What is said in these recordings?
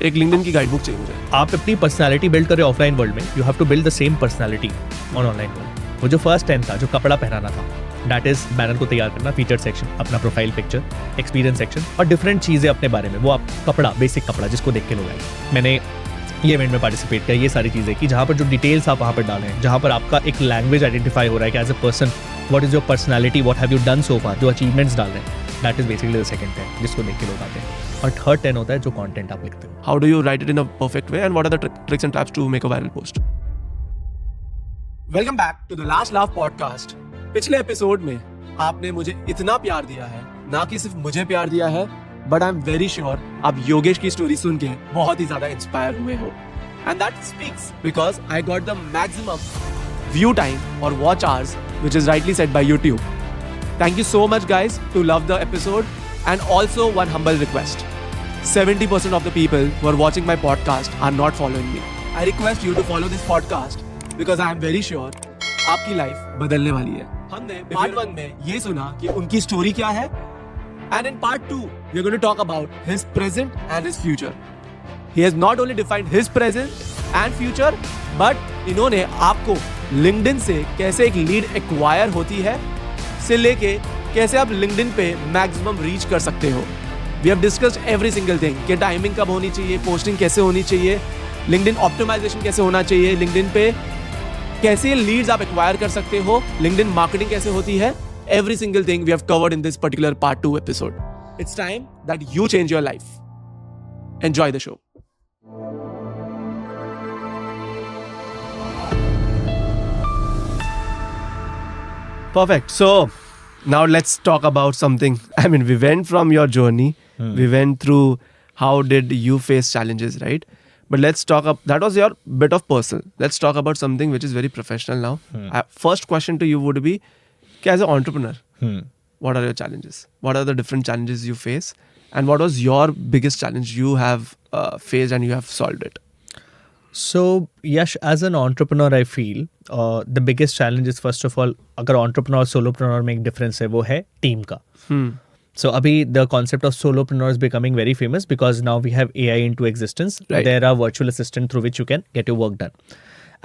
एक लिंक्डइन की गाइडबुक चाहिए मुझे। आप अपनी पर्सनालिटी बिल्ड करें ऑफलाइन वर्ल्ड में, you have to build the same personality on online world. वो जो फर्स्ट 10 था, जो कपड़ा पहनाना था, दैट इज बैनर को तैयार करना, फीचर सेक्शन, अपना प्रोफाइल पिक्चर, एक्सपीरियंस सेक्शन और डिफरेंट चीज़ें अपने बारे में। वो आप कपड़ा, बेसिक कपड़ा जिसको देख के लोग आए। मैंने ये इवेंट में पार्टिसिपेट किया, ये सारी चीज़ें की, जहाँ पर जो डिटेल्स आप वहाँ पर डालें, जहाँ पर आपका एक लैंग्वेज आइडेंटिफाई हो रहा है कि as a person what is your personality, what have you done so far, जो अचीवमेंट्स डाल रहे हैं, that is basically the second 10 जिसको देख के लोग आते हैं। और थर्ड 10 होता है जो कंटेंट आप लिखते हो। How do you write it in a perfect way and what are the tricks and tips to make a viral post? Welcome back to the Last Laugh podcast. पिछले एपिसोड में आपने मुझे इतना प्यार दिया है, ना कि सिर्फ मुझे प्यार दिया है, but I am very sure आप योगेश की स्टोरी सुन के बहुत ही ज्यादा इंस्पायर हुए हो। And that speaks because I got the maximum view time और watch hours which is rightly said by YouTube. Thank you so much guys to love the episode, and also one humble request. 70% of the people who are watching my podcast are not following me. I request you to follow this podcast because I am very sure आपकी life बदलने वाली है। हमने part 1 में ये सुना कि उनकी स्टोरी क्या है, and in part 2 we are going to talk about his present and his future. He has not only defined his present and future, but इन्होंने आपको लिंक्डइन से कैसे एक लीड एक्वायर होती है से लेके कैसे आप लिंक्डइन पे मैक्सिमम रीच कर सकते हो। We have discussed every single thing कि टाइमिंग कब होनी चाहिए, पोस्टिंग कैसे होनी चाहिए, लिंक्डइन ऑप्टिमाइजेशन कैसे होना चाहिए, लिंक्डइन पे कैसे लीड्स आप एक्वायर कर सकते हो, लिंक्डइन मार्केटिंग कैसे होती है। Every single thing we have covered in this particular part 2 episode. It's time that you change your life. Enjoy the show. Perfect. So now let's talk about something. I mean, we went from your journey. We went through how did you face challenges, right? But let's talk up. That was your bit of personal. Let's talk about something which is very professional now. First question to you would be, as an entrepreneur, what are your challenges? What are the different challenges you face? And what was your biggest challenge you have faced and you have solved it? So Yash, as an entrepreneur, I feel the biggest challenge is first of all, अगर entrepreneur और solopreneur में एक difference है, वो है team का. So अभी the concept of solopreneur is becoming very famous because now we have AI into existence. Right. There are virtual assistants through which you can get your work done.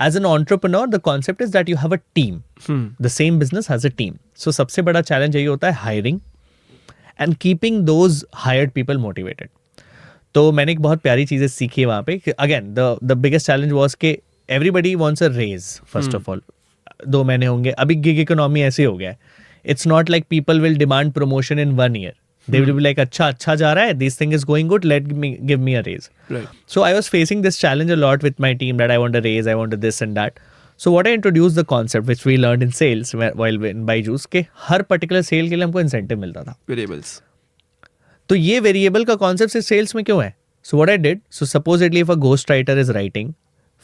As an entrepreneur, the concept is that you have a team. The same business has a team. So सबसे बड़ा challenge यही होता है hiring and keeping those hired people motivated. तो मैंने एक बहुत प्यारी चीज़ें सीखी है वहाँ पे। Again the biggest challenge was कि everybody wants a raise first of all. 2 महीने होंगे, अभी गिग इकोनॉमी ऐसे हो गया है। It's not like people will demand promotion in 1 year. They will be like अच्छा जा रहा है, this thing is going good, let me give me a raise. So I was facing this challenge a lot with my team that I want a raise, I want this and that. So what I introduce the concept which we learned in sales while in Byju's के हर particular cell के लिए हमको incentive मिलता था, variables. तो ये variable का concept सिर्फ सेल्स में क्यों है? So what I did, so supposedly if a ghostwriter is writing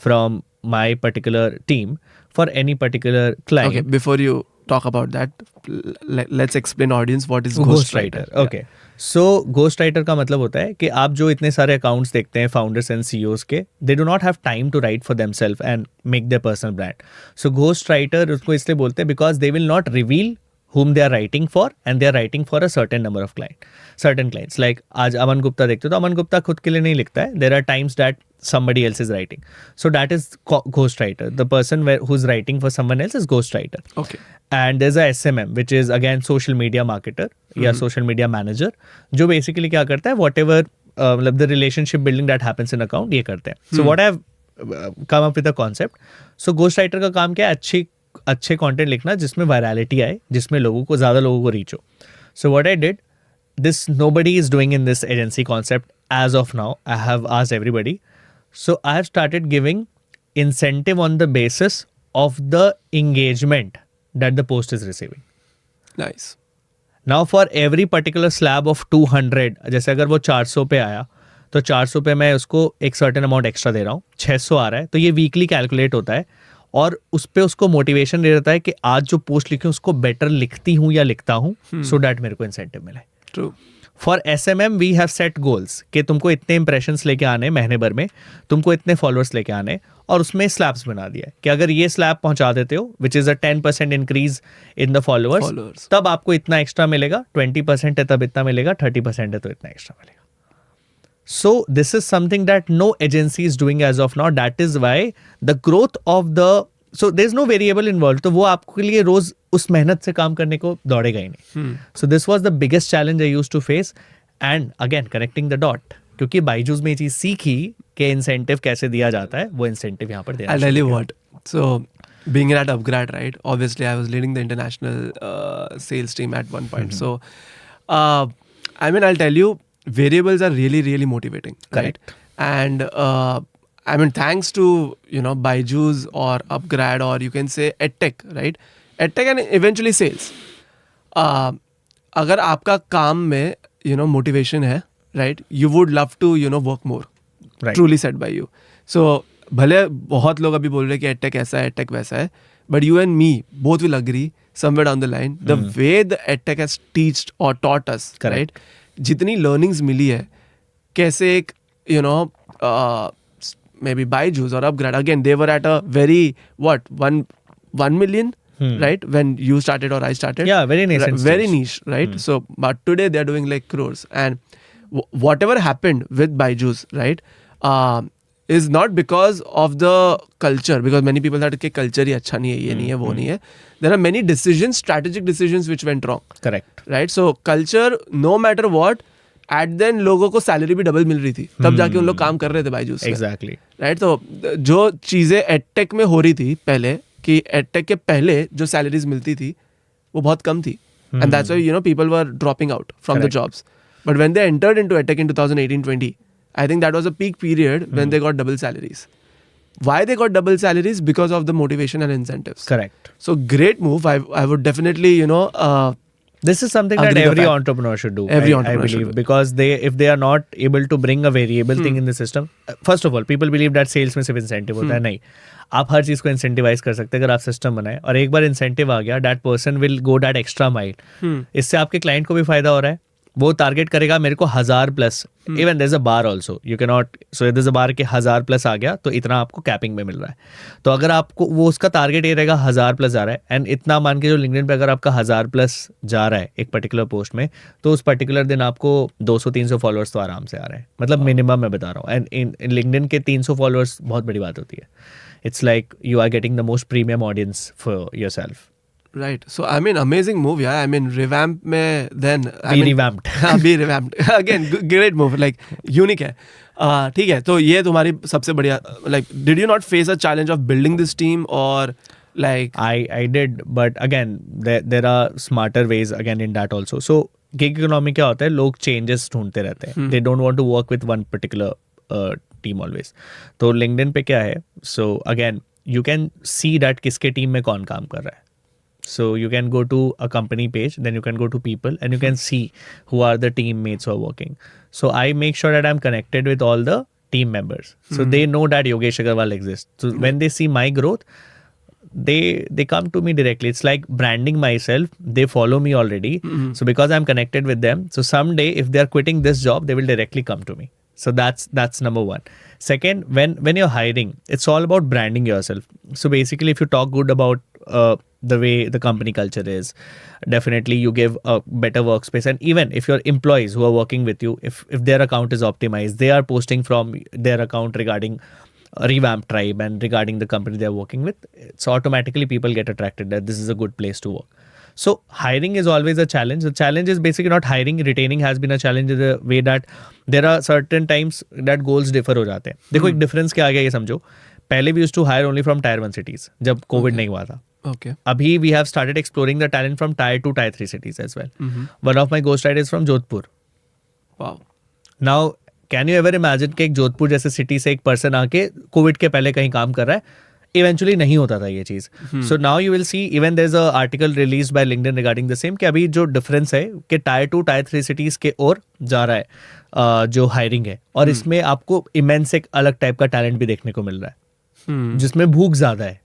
from my particular team for any particular client. Okay, before you talk about that, let's explain audience what is ghostwriter. Okay. So ghostwriter का मतलब होता है कि आप जो इतने सारे accounts देखते हैं founders and CEOs के, they do not have time to write for themselves and make their personal brand. So ghostwriter उसको इसलिए बोलते हैं because they will not reveal whom they are writing for, and they are writing for a certain number of certain clients. Like आज अमन गुप्ता देखते हो तो अमन गुप्ता खुद के लिए नहीं लिखता है. There are times that somebody else is writing. So that is ghostwriter. The person who's writing for someone else is ghostwriter. Okay. And there's a SMM, which is again social media marketer या social media manager, जो basically क्या करता है, whatever मतलब the relationship building that happens in account ये करते हैं. So what I've come up with a concept. So ghostwriter का काम क्या है? अच्छे कंटेंट लिखना जिसमें वायरलिटी आए, जिसमें ज़्यादा लोगों को रीच हो. So what I did, this nobody is doing in this agency concept as of now. I have asked everybody. So I have started giving incentive on the basis of the engagement that the post is receiving. Nice. Now for every particular slab of 200, जैसे अगर वो 400 पे आया तो 400 पे मैं उसको एक सर्टेन अमाउंट एक्स्ट्रा दे रहा हूँ. 600 आ रहा है तो ये वीकली कैलकुलेट होता है और उस पे उसको मोटिवेशन दे रहता है कि आज जो पोस्ट लिखी उसको बेटर लिखती हूँ या लिखता हूँ, सो डैट मेरे को इंसेंटिव मिले. True. For SMM we have set goals कि तुमको इतने इंप्रेशंस लेके आने महीने भर में, तुमको इतने फॉलोअर्स लेके आने, और उसमें स्लैब्स बना दिया कि अगर ये स्लैब पहुंचा देते हो which is a 10% increase in the followers, तब आपको इतना एक्स्ट्रा मिलेगा. 20% है तब इतना मिलेगा, 30% है तो इतना एक्स्ट्रा मिलेगा. So this is something that no agency is doing as of now. That is why the growth of the, so there's no variable involved. तो वो आपके लिए रोज उस मेहनत से काम करने को दौड़ेगा ही नहीं. So this was the biggest challenge I used to face. And again connecting the dot, क्योंकि बाइजूस में ये चीज सीखी कि इंसेंटिव कैसे दिया जाता है, वो इंसेंटिव यहाँ पर देना. I'll tell you what. So being at Upgrad, right? Obviously, I was leading the international sales team at one point. So, I mean, I'll tell you, variables are really, really motivating. Correct. Right? And I mean, thanks to Byju's or Upgrad, or you can say EdTech, right? EdTech and eventually sales. अगर आपका काम में motivation है, right? You would love to work more. Right. Truly said by you. So भले बहुत लोग अभी बोल रहे हैं कि EdTech ऐसा है, EdTech वैसा है, but you and me both will agree somewhere down the line the way the EdTech has teached or taught us, Correct. right? जितनी learnings मिली है, कैसे एक maybe Byju's or Upgrad, again they were at a very 1 million, right, when you started or I started. Yeah, very nascent Very stage. niche, right? So but today they are doing like crores, and whatever happened with Byju's, right, is not because of the culture, because many people thought कि culture ही अच्छा नहीं है, ये नहीं है, वो नहीं है. There are many decisions, strategic decisions which went wrong. Correct. Right? So culture, no matter what, at then लोगों को सैलरी भी डबल मिल रही थी, तब जाके उन लोग काम कर रहे थे बायजूस से. Exactly. राइट. तो जो चीज़ें एडटेक में हो रही थी पहले, कि एडटेक के पहले जो सैलरीज मिलती थी वो बहुत कम थी, and that's why people were dropping out from the jobs. But when they entered into edtech in 2018-20, I think that was a peak period when they got double salaries. Why they got double salaries? Because of the motivation and incentives. Correct. So great move. I would definitely This is something that agree with every that. entrepreneur should do. Every I entrepreneur believe, should do. because if they are not able to bring a variable thing in the system, first of all, people believe that sales में सिर्फ incentive होता है. नहीं, आप हर चीज को incentivize कर सकते हैं अगर आप सिस्टम बनाए, और एक बार incentive आ गया, that person will go that extra mile. इससे आपके क्लाइंट को भी फायदा हो रहा है. वो टारगेट करेगा मेरे को 1000 plus, even there is a bar also, you can not, so there is a bar के 1000 प्लस आ गया तो इतना आपको कैपिंग में मिल रहा है. तो अगर आपको वो उसका टारगेट ये रहेगा 1000 प्लस जा रहा है, एंड इतना मान के जो लिंक्डइन पे अगर आपका 1000 प्लस जा रहा है एक पर्टिकुलर पोस्ट में, तो उस पर्टिकुलर दिन आपको 200-300 फॉलोअर्स तो आराम से आ रहे हैं. मतलब मिनिमम मैं बता रहा हूँ. एंड इन लिंक्डइन के 300 फॉलोअर्स बहुत बड़ी बात होती है. It's like you are getting the most premium audience for yourself. Right. So I mean, amazing move, yeah. I mean, revamp में then. Revamped. Be revamped. Again, great move. Like unique है. ठीक है. तो ये तुम्हारी सबसे बढ़िया. Like, did you not face a challenge of building this team, or like? I did, but again, there are smarter ways again in that also. So gig economy क्या होता है? लोग changes ढूंढते रहते हैं. They don't want to work with one particular team always. तो LinkedIn पे क्या है? So again, you can see that किसके team में कौन काम कर रहा है. So you can go to a company page, then you can go to people, and you can see who are the teammates who are working. So I make sure that I'm connected with all the team members. So they know that Yogesh Agarwal exists. So when they see my growth, they come to me directly. It's like branding myself. They follow me already. So because I'm connected with them, so someday if they are quitting this job, they will directly come to me. So that's number one. Second, when you're hiring, it's all about branding yourself. So basically, if you talk good about the way the company culture is, definitely you give a better workspace. And even if your employees who are working with you, if their account is optimized, they are posting from their account regarding Revamp Tribe and regarding the company they are working with, it's automatically people get attracted that this is a good place to work. So hiring is always a challenge. The challenge is basically not hiring. Retaining has been a challenge in the way that there are certain times that goals differ हो जाते हैं. देखो एक difference क्या आ गया ये समझो. पहले we used to hire only from tier 1 cities जब COVID नहीं हुआ था. Okay. Abhi we have started exploring the talent from tier 2, tier 3 cities as well. One of my ghostwriters is from Jodhpur. Wow. Now, can you ever imagine कि एक जोधपुर जैसे city से एक person आके कोविड के पहले कहीं काम कर रहा है? इवेंचुअली नहीं होता था ये चीज. So now you will see even there is a article released by LinkedIn regarding the same कि अभी जो डिफरेंस है कि टायर 2, टायर 3 सिटीज के ओर जा रहा है जो हायरिंग है, और इसमें आपको इमेंस एक अलग टाइप का टैलेंट भी देखने को मिल रहा है जिसमें भूख ज्यादा है.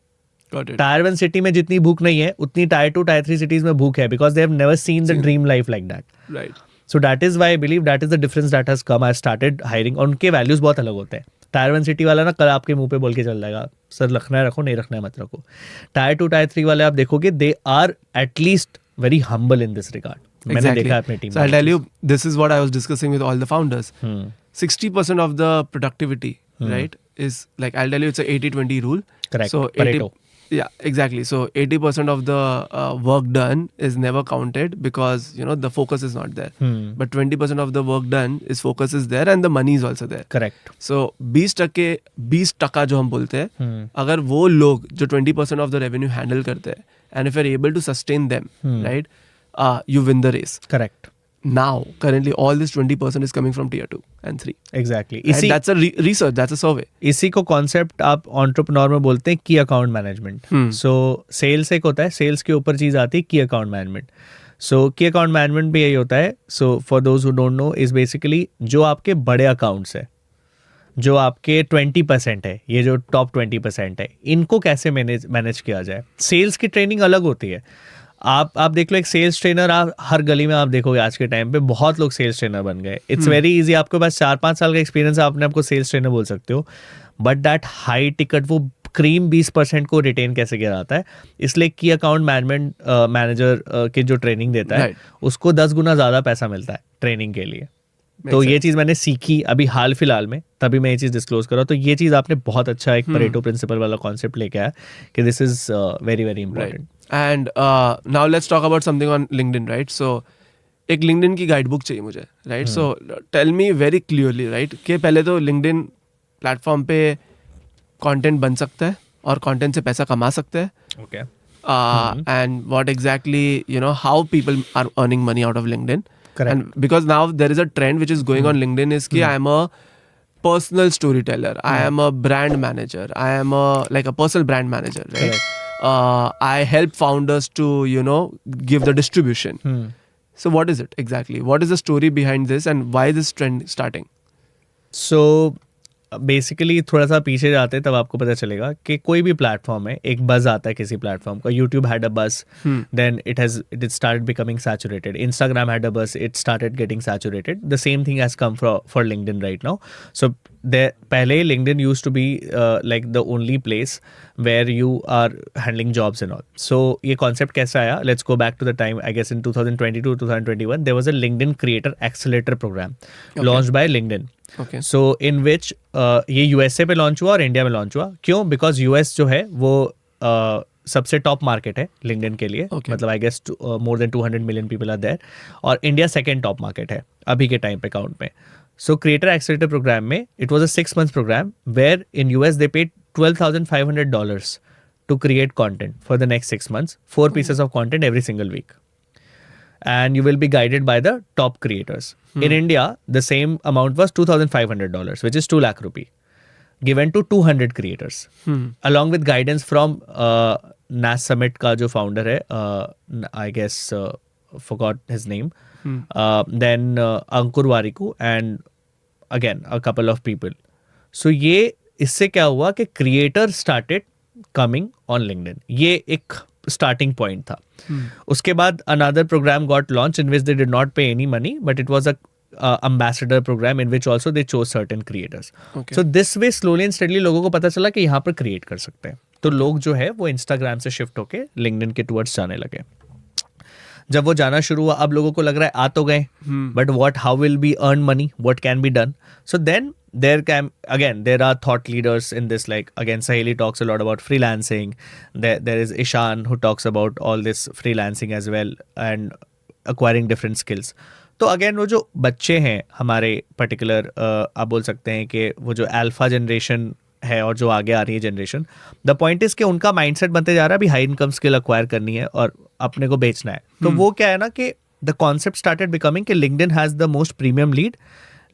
टायर 1 सिटी में जितनी भूख नहीं है उतनी टायर 2, टायर 3 सिटीज में भूख है, because they have never seen the dream life like that. Right. So that is why I believe that is the difference that has come. I started hiring. और उनके वैल्यूज बहुत अलग होते हैं. Tyre 1 city वाला ना कल आपके मुंह पे बोल के चल जाएगा सर रखना है रखो, नहीं रखना है मत रखो. टायर 2, टायर 3 वाले आप देखोगे they are at least very humble in this regard. मैंने देखा है अपनी team So I'll tell you, this is what I was discussing with all the founders. 60% of the productivity, right, is like, I'll tell you, it's a 80-20 rule. Correct. So Pareto. yeah, exactly. So 80% of the work done is never counted because, you know, the focus is not there. But 20% of the work done is focus is there and the money is also there. Correct. So 20% जो हम बोलते हैं, अगर वो लोग जो 20% of the revenue handle करते हैं, and if you're able to sustain them, right, you win the race. Correct. Now, currently, all this 20% is coming from tier 2 and 3. Exactly. And that's a research, that's a survey. इसी को concept आप entrepreneur में बोलते हैं की account management. सो sales एक होता है, सेल्स के ऊपर चीज आती है की अकाउंट मैनेजमेंट. सो की अकाउंट मैनेजमेंट भी यही होता है. So for those who don't no, is basically जो आपके बड़े अकाउंट्स है, जो आपके 20% है, ये जो टॉप 20% है, इनको कैसे मैनेज किया जाए. सेल्स की ट्रेनिंग अलग होती है. आप देख लो, एक सेल्स ट्रेनर आप हर गली में आप देखोगे आज के टाइम पे बहुत लोग सेल्स ट्रेनर बन गए. It's very easy. आपके पास 4-5 साल का एक्सपीरियंस है, आपने आपको सेल्स ट्रेनर बोल सकते हो. बट दैट हाई टिकट, वो क्रीम 20% को रिटेन कैसे किया जाता है, इसलिए की अकाउंट मैनेजमेंट मैनेजर की जो ट्रेनिंग देता है, उसको 10 गुना ज़्यादा पैसा मिलता है ट्रेनिंग के लिए. तो ये चीज़ मैंने सीखी अभी हाल फिलहाल में, तभी मैं ये चीज़ डिस्क्लोज कर रहा हूँ. तो ये चीज़ आपने बहुत अच्छा एक परेटो प्रिंसिपल वाला कॉन्सेप्ट लेके आया कि this is very very important. And now let's talk about something on LinkedIn, right? So एक LinkedIn की गाइड बुक चाहिए मुझे, right? So tell me very clearly, right, कि पहले तो LinkedIn प्लेटफॉर्म पे कंटेंट बन सकता है और कंटेंट से पैसा कमा सकते हैं. Okay. And what exactly, you know, how people are earning money out of LinkedIn. Correct. And because now there is a trend which is going on LinkedIn is कि I am a personal storyteller, I am a brand manager, I am a personal brand manager, right? Correct. I help founders to, you know, give the distribution. So what is it exactly? What is the story behind this and why is this trend starting? So basically थोड़ा सा पीछे जाते हैं तब आपको पता चलेगा कि कोई भी प्लेटफॉर्म है, एक बज आता है किसी प्लेटफॉर्म का. YouTube had a buzz, then it started becoming saturated. Instagram had a buzz, it started getting saturated. The same thing has come for LinkedIn right now. So पहले LinkedIn used to be like the only place where you are handling jobs and all. So ये concept कैसे आया? Let's go back to the time, I guess in 2022-2021 there was a LinkedIn creator accelerator program launched by LinkedIn. Okay. सो इन विच ये USA पे launch हुआ और India में launch हुआ. क्यों? बिकॉज यूएस जो है वो सबसे टॉप मार्केट है लिंक्डइन के लिए. मतलब I guess more than 200 million people are there. और इंडिया सेकेंड टॉप मार्केट है अभी के टाइम पे काउंट में. सो क्रिएटर एक्सेलेरेटर प्रोग्राम में it was a 6 month program where in US they paid $12,500 to create content for the next 6 months, 4 pieces of content every single week. And you will be guided by the top creators. In India, the same amount was $2,500, which is 2 lakh rupee, given to 200 creators, along with guidance from NAS Summit का जो founder है, I guess forgot his name, then Ankur Wariku and again a couple of people. So ये इससे क्या हुआ कि creator started coming on LinkedIn. ये एक starting point था. उसके बाद another program got launched in which they did not pay any money, but it was a ambassador program in which also they chose certain creators. Okay. So this way slowly and steadily लोगों को पता चला कि यहाँ पर create कर सकते हैं. तो लोग जो है वो Instagram से shift होके LinkedIn के towards जाने लगे. जब वो जाना शुरू हुआ, अब लोगों को लग रहा है आ तो गए, but what, how will be earn money, what can be done. So then there are thought leaders in this, like again Saheli talks a lot about freelancing. There is Ishan who talks about all this freelancing as well and acquiring different skills. तो again वो जो बच्चे हैं हमारे particular, आप बोल सकते हैं कि वो जो अल्फा जनरेशन है और जो आगे आ रही है जनरेशन, द पॉइंट इज कि उनका माइंडसेट बनते जा रहा है अभी हाई इनकम स्किल अक्वायर करनी है और अपने को बेचना है. तो वो क्या है ना कि द कॉन्सेप्ट स्टार्टेड बिकमिंग कि LinkedIn has the most premium lead,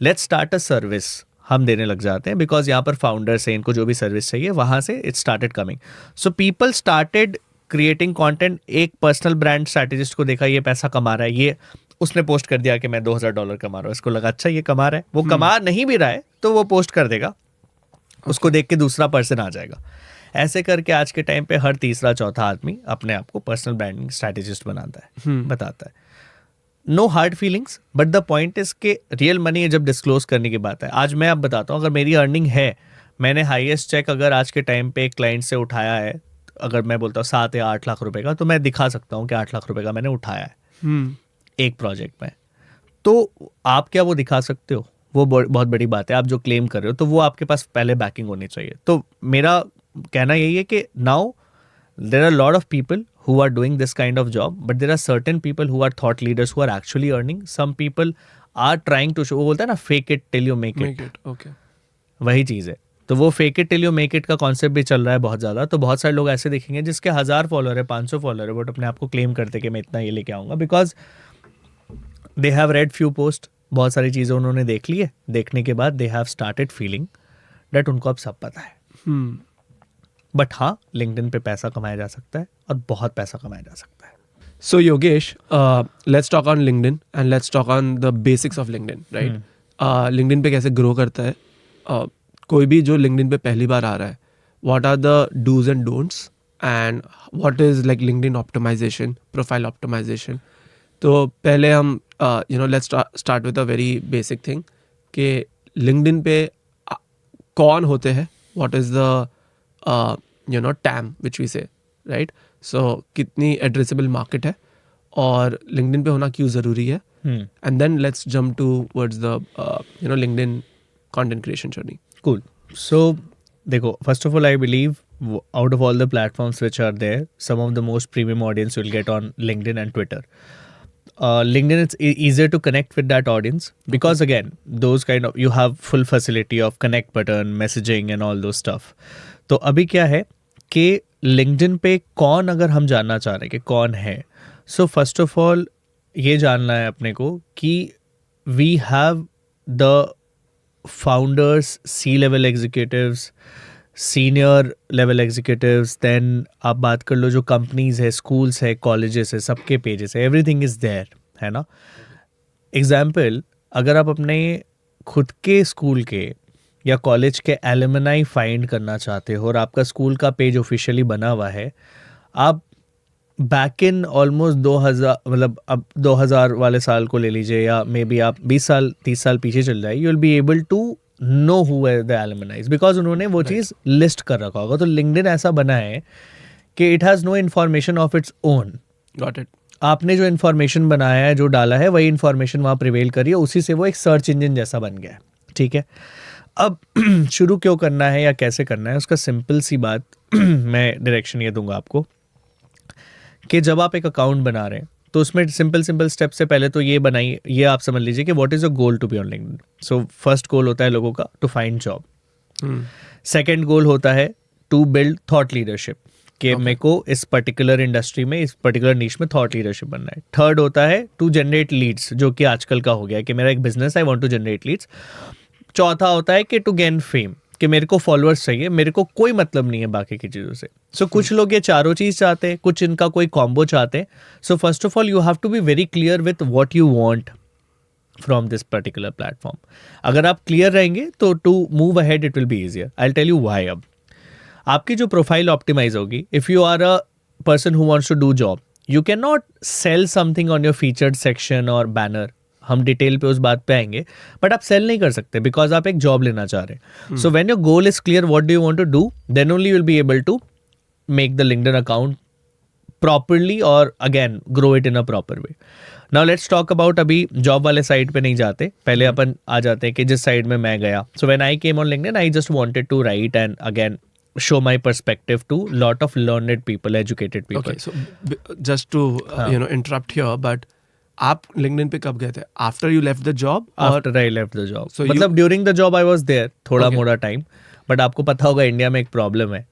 let's start a service. हम देने लग जाते हैं बिकॉज यहाँ पर फाउंडर्स हैं, इनको जो भी सर्विस चाहिए वहाँ से it started coming. So people started creating content. एक पर्सनल ब्रांड स्ट्रैटेजिस्ट को देखा ये पैसा कमा रहा है, ये उसने पोस्ट कर दिया कि मैं $2,000 कमा रहा हूँ. इसको लगा अच्छा ये कमा रहा है, वो कमा नहीं भी रहा है तो वो पोस्ट कर देगा, उसको देख के दूसरा पर्सन आ जाएगा. ऐसे करके आज के टाइम पे हर तीसरा चौथा आदमी अपने आप को पर्सनल ब्रांडिंग स्ट्रैटेजिस्ट बनाता है, बताता है. No hard feelings, but the point is के रियल मनी जब डिस्क्लोज करने की बात है. आज मैं आप बताता हूँ, अगर मेरी अर्निंग है, मैंने हाईएस्ट चेक अगर आज के टाइम पे एक क्लाइंट से उठाया है, अगर मैं बोलता हूँ 7 या 8 लाख रुपए का, तो मैं दिखा सकता हूँ कि 8 लाख रुपए का मैंने उठाया है. एक प्रोजेक्ट में, तो आप क्या वो दिखा सकते हो? वो बहुत बड़ी बात है। आप जो क्लेम कर रहे हो तो वो आपके पास पहले बैकिंग होनी चाहिए। तो मेरा कहना यही है कि now there are a lot of people who are doing this kind of job, but there are certain people who are thought leaders who are actually earning. Some people are trying to show, वो बोलता है ना, fake it till you make it. Okay. वही चीज़ है। तो वो fake it till you make it का concept भी चल रहा है बहुत ज़्यादा। तो बहुत सारे लोग ऐसे दिखेंगे जिसके 1000 फॉलोअर है, 500 फॉलोअर है, बट अपने आप को क्लेम करते कि मैं इतना ये लेके आऊँगा, because they have read few post, बहुत सारी चीज़ें उन्होंने देख ली है। देखने के बाद they have started feeling that उनको अब सब पता है। बट हाँ, लिंक्डइन पे पैसा कमाया जा सकता है और बहुत पैसा कमाया जा सकता है। So Yogesh, let's talk on LinkedIn and let's talk on the basics of LinkedIn, right? LinkedIn पे कैसे ग्रो करता है? कोई भी जो LinkedIn पे पहली बार आ रहा है, what are the do's and don'ts and what is like LinkedIn optimization, profile optimization? तो पहले हम let's start with a very basic thing कि LinkedIn पे कौन होते हैं? What is the TAM which we say, right? So कितनी addressable market है और लिंक्डइन पे होना क्यों ज़रूरी है, and then let's jump towards the LinkedIn content creation journey. Cool. So देखो, first of all I believe out of all the platforms which are there, some of the most premium audience you'll get on LinkedIn and Twitter. LinkedIn, it's easier to connect with that audience because again, those kind of, you have full facility of connect button, messaging and all those stuff. तो अभी क्या है कि LinkedIn पे कौन, अगर हम जानना चाह रहे हैं कि कौन है, सो फर्स्ट ऑफ ऑल ये जानना है अपने को कि we have the founders, C level executives, senior level executives, then आप बात कर लो जो कंपनीज है, स्कूल्स है, कॉलेजेस है, सबके पेजेस है, एवरीथिंग इज़ देयर, है ना. एग्जाम्पल, अगर आप अपने खुद के स्कूल के या कॉलेज के एलुमनाई फाइंड करना चाहते हो और आपका स्कूल का पेज ऑफिशियली बना हुआ है, आप बैक इन ऑलमोस्ट 2000, मतलब अब 2000 वाले साल को ले लीजिए या मे बी आप 20 साल 30 साल पीछे चल जाए, you will be able to know who are the alumnis because उन्होंने वो चीज़ लिस्ट कर रखा होगा. तो लिंक्डइन ऐसा बना है कि it has no information of its own. Got it. आपने जो इन्फॉर्मेशन बनाया है, जो डाला है, वही इन्फॉर्मेशन वहाँ प्रिवेल करी है, उसी से वो एक सर्च इंजन जैसा बन गया है. ठीक है, अब शुरू क्यों करना है या कैसे करना है, उसका सिंपल सी बात मैं डायरेक्शन ये दूंगा आपको कि जब आप एक अकाउंट बना रहे हैं तो उसमें सिंपल स्टेप से पहले तो ये बनाइए, ये आप समझ लीजिए कि what is a goal to be on LinkedIn. So first goal होता है लोगों का to find job. Second goal होता है टू बिल्ड थॉट लीडरशिप, कि मेरे को इस पर्टिकुलर इंडस्ट्री में, इस पर्टिकुलर नीश में थॉट लीडरशिप बनना है. थर्ड होता है टू जनरेट लीड्स, जो कि आजकल का हो गया है कि मेरा एक बिजनेस है, I want to generate leads. चौथा होता है कि टू गेन फेम, कि मेरे को फॉलोअर्स चाहिए, मेरे को कोई मतलब नहीं है बाकी की चीज़ों से. सो कुछ लोग ये चारों चीज़ चाहते हैं, कुछ इनका कोई कॉम्बो चाहते हैं. So first of all you have to be very clear with what you want from this particular platform. अगर आप क्लियर रहेंगे तो to move ahead it will be easier. I will tell you why. अब आपकी जो profile optimize होगी, if you are a person who wants to do job, you can not sell something on your featured section और banner. हम detail पे उस बात पे आएंगे, बट आप सेल नहीं कर सकते बिकॉज आप एक जॉब लेना चाह रहे हैं. So when your goal is clear what do you want to do, then only you will be able to make the LinkedIn account properly और again grow it in a proper way. Now let's talk about, अभी job वाले side पे नहीं जाते, पहले अपन आ जाते हैं कि जिस साइड में मैं गया. So when I came on LinkedIn, I just wanted to write and again show my perspective to lot of learned people, educated people. Okay, so just to interrupt here, but आप LinkedIn पे कब गए थे? After you left the job? After I left the job. So मतलब during the job I was there, थोड़ा Okay. मोड़ा time. But आपको पता होगा इंडिया में एक प्रॉब्लम है,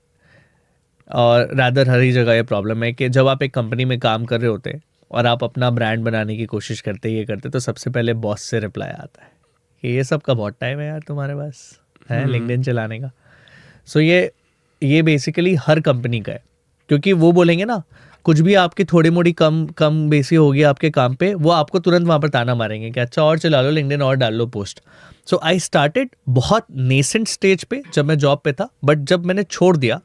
और रादर हर ही जगह ये प्रॉब्लम है कि जब आप एक कंपनी में काम कर रहे होते हैं और आप अपना ब्रांड बनाने की कोशिश करते, ये करते, तो सबसे पहले बॉस से रिप्लाई आता है कि ये सब का बहुत टाइम है यार तुम्हारे पास है लिंक्डइन चलाने का. सो ये बेसिकली हर कंपनी का है, क्योंकि वो बोलेंगे ना, कुछ भी आपकी थोड़ी मोड़ी कम बेसी होगी आपके काम पे, वो आपको तुरंत वहाँ पर ताना मारेंगे कि अच्छा और चला लो लिंक्डइन और डाल लो पोस्ट. सो आई स्टार्टेड बहुत नेसेंट स्टेज पे जब मैं जॉब पे था, बट जब मैंने छोड़ दिया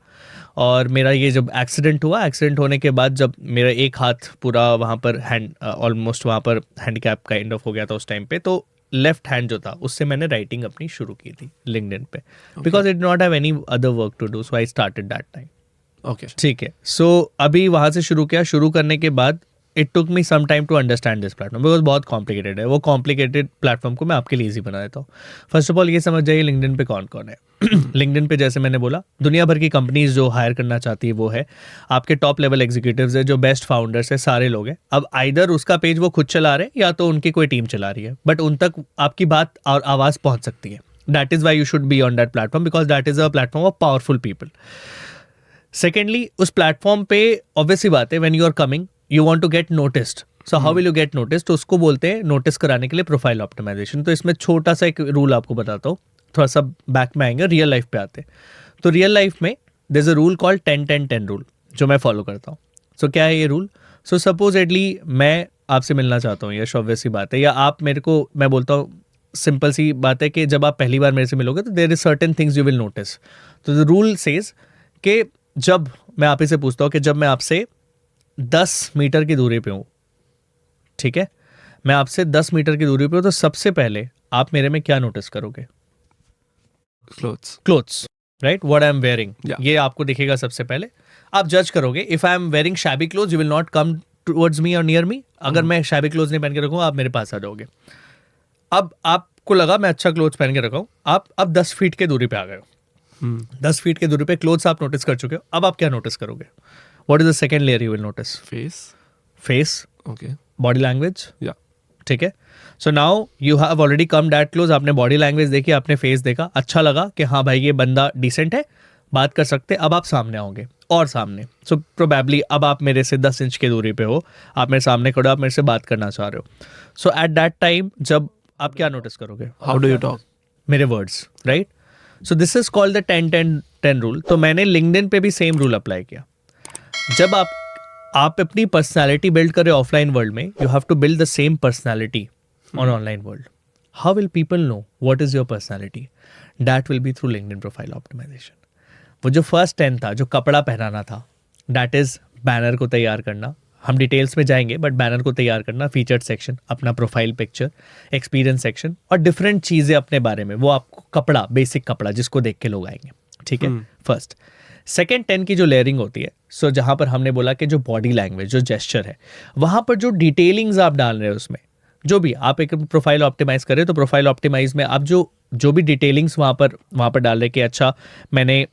और मेरा ये जब एक्सीडेंट हुआ, एक्सीडेंट होने के बाद जब मेरा एक हाथ पूरा वहाँ पर ऑलमोस्ट वहाँ पर हैंडीकैप काइंड ऑफ हो गया था उस टाइम पे, तो लेफ्ट हैंड जो था उससे मैंने राइटिंग अपनी शुरू की थी लिंक्डइन पे, because it not have any other work to do. So I started that time. Okay, ठीक है. सो अभी वहाँ से शुरू किया. शुरू करने के बाद it took me some time to understand this platform because बहुत कॉम्प्लिकेटेड है. वो कॉम्प्लिकेटेड प्लेटफॉर्म को मैं आपके लिए ईजी बना देता हूँ. फर्स्ट ऑफ ऑल ये समझ जाइए लिंक्डइन पे कौन कौन है. लिंक्डइन पे जैसे मैंने बोला दुनिया भर की कंपनीज जो हायर करना चाहती है वो है. आपके टॉप लेवल एग्जीक्यूटिव्स है, जो बेस्ट फाउंडर्स है, सारे लोग हैं. अब आइदर उसका पेज वो खुद चला रहे हैं या तो उनकी कोई टीम चला रही है, बट उन तक आपकी बात और आवाज़ पहुंच सकती है. That is why you should be on that platform because that is a platform of powerful people. Secondly उस प्लेटफॉर्म पे ऑब्वियसली बात है when you are coming you want to get noticed. So how will you get notice? तो उसको बोलते हैं notice कराने के लिए प्रोफाइल ऑप्टिमाइजेशन. तो इसमें छोटा सा एक रूल आपको बताता हूँ, थोड़ा सा बैक में आएंगे, रियल लाइफ पे आते हैं. तो रियल लाइफ में there is a rule called 10-10-10 rule जो मैं फॉलो करता हूँ. सो क्या है ये रूल? सो सपोजेडली मैं आपसे मिलना चाहता हूँ, यश ऑब्वियस सी बात है, या आप मेरे को, मैं बोलता हूँ सिंपल सी बात है कि जब आप पहली बार मेरे से मिलोगे तो there is certain things you will notice. तो द रूल सेज कि जब मैं आप ही से पूछता हूँ कि जब मैं आपसे 10 मीटर की दूरी पे हूँ, ठीक है, मैं आपसे 10 मीटर की दूरी पे हूँ, तो सबसे पहले आप मेरे में क्या नोटिस करोगे? Clothes, right, what I am wearing. ये आपको दिखेगा सबसे पहले. आप जज करोगे. If I am wearing shabby clothes you will not come towards me और नियर मी. अगर मैं शैबी क्लोथ्स नहीं पहन के रखूँगा आप मेरे पास आ जाओगे. अब आपको लगा मैं अच्छा क्लोथ्स पहन के रखा हूँ, आप अब 10 फीट के दूरी पे आ गए हो. 10 फीट के दूरी पे क्लोथ्स आप नोटिस कर चुके हो. अब आप क्या नोटिस करोगे? What is the second layer you will notice? Face, okay, body language, या, ठीक है. सो now you have already come that close. आपने बॉडी लैंग्वेज देखी, आपने फेस देखा, अच्छा लगा कि हाँ भाई ये बंदा डिसेंट है, बात कर सकते. अब आप सामने आओगे और सामने. सो प्रोबेबली अब आप मेरे से 10 इंच की दूरी पे हो, आप मेरे सामने खड़े हो, आप मेरे से बात करना चाह रहे हो. सो एट दैट टाइम जब आप क्या नोटिस करोगे? How do you talk? मेरे words, right. So this is called the 10-10-10 rule. तो मैंने लिंक्डइन पे भी सेम रूल अप्लाई किया. जब आप अपनी पर्सनालिटी बिल्ड करें ऑफलाइन वर्ल्ड में, you have to build the same personality on online world. How will people know what is your personality? That will be through LinkedIn profile optimization. वो जो first 10 था, जो कपड़ा पहनाना था, दैट इज बैनर को तैयार करना. हम डिटेल्स में जाएंगे, बट बैनर को तैयार करना, फीचर्ड सेक्शन, अपना प्रोफाइल पिक्चर, एक्सपीरियंस सेक्शन और डिफरेंट चीज़ें अपने बारे में. वो आपको कपड़ा, बेसिक कपड़ा जिसको देख के लोग आएंगे, ठीक है, फर्स्ट. सेकेंड 10 की जो लेयरिंग होती है, सो जहाँ पर हमने बोला कि जो बॉडी लैंग्वेज, जो जेस्चर है, वहाँ पर जो डिटेलिंग्स आप डाल रहे हो उसमें, जो भी आप एक प्रोफाइल ऑप्टिमाइज करें तो प्रोफाइल ऑप्टिमाइज में आप जो भी डिटेलिंग्स वहाँ पर डाल रहे कि अच्छा मैंने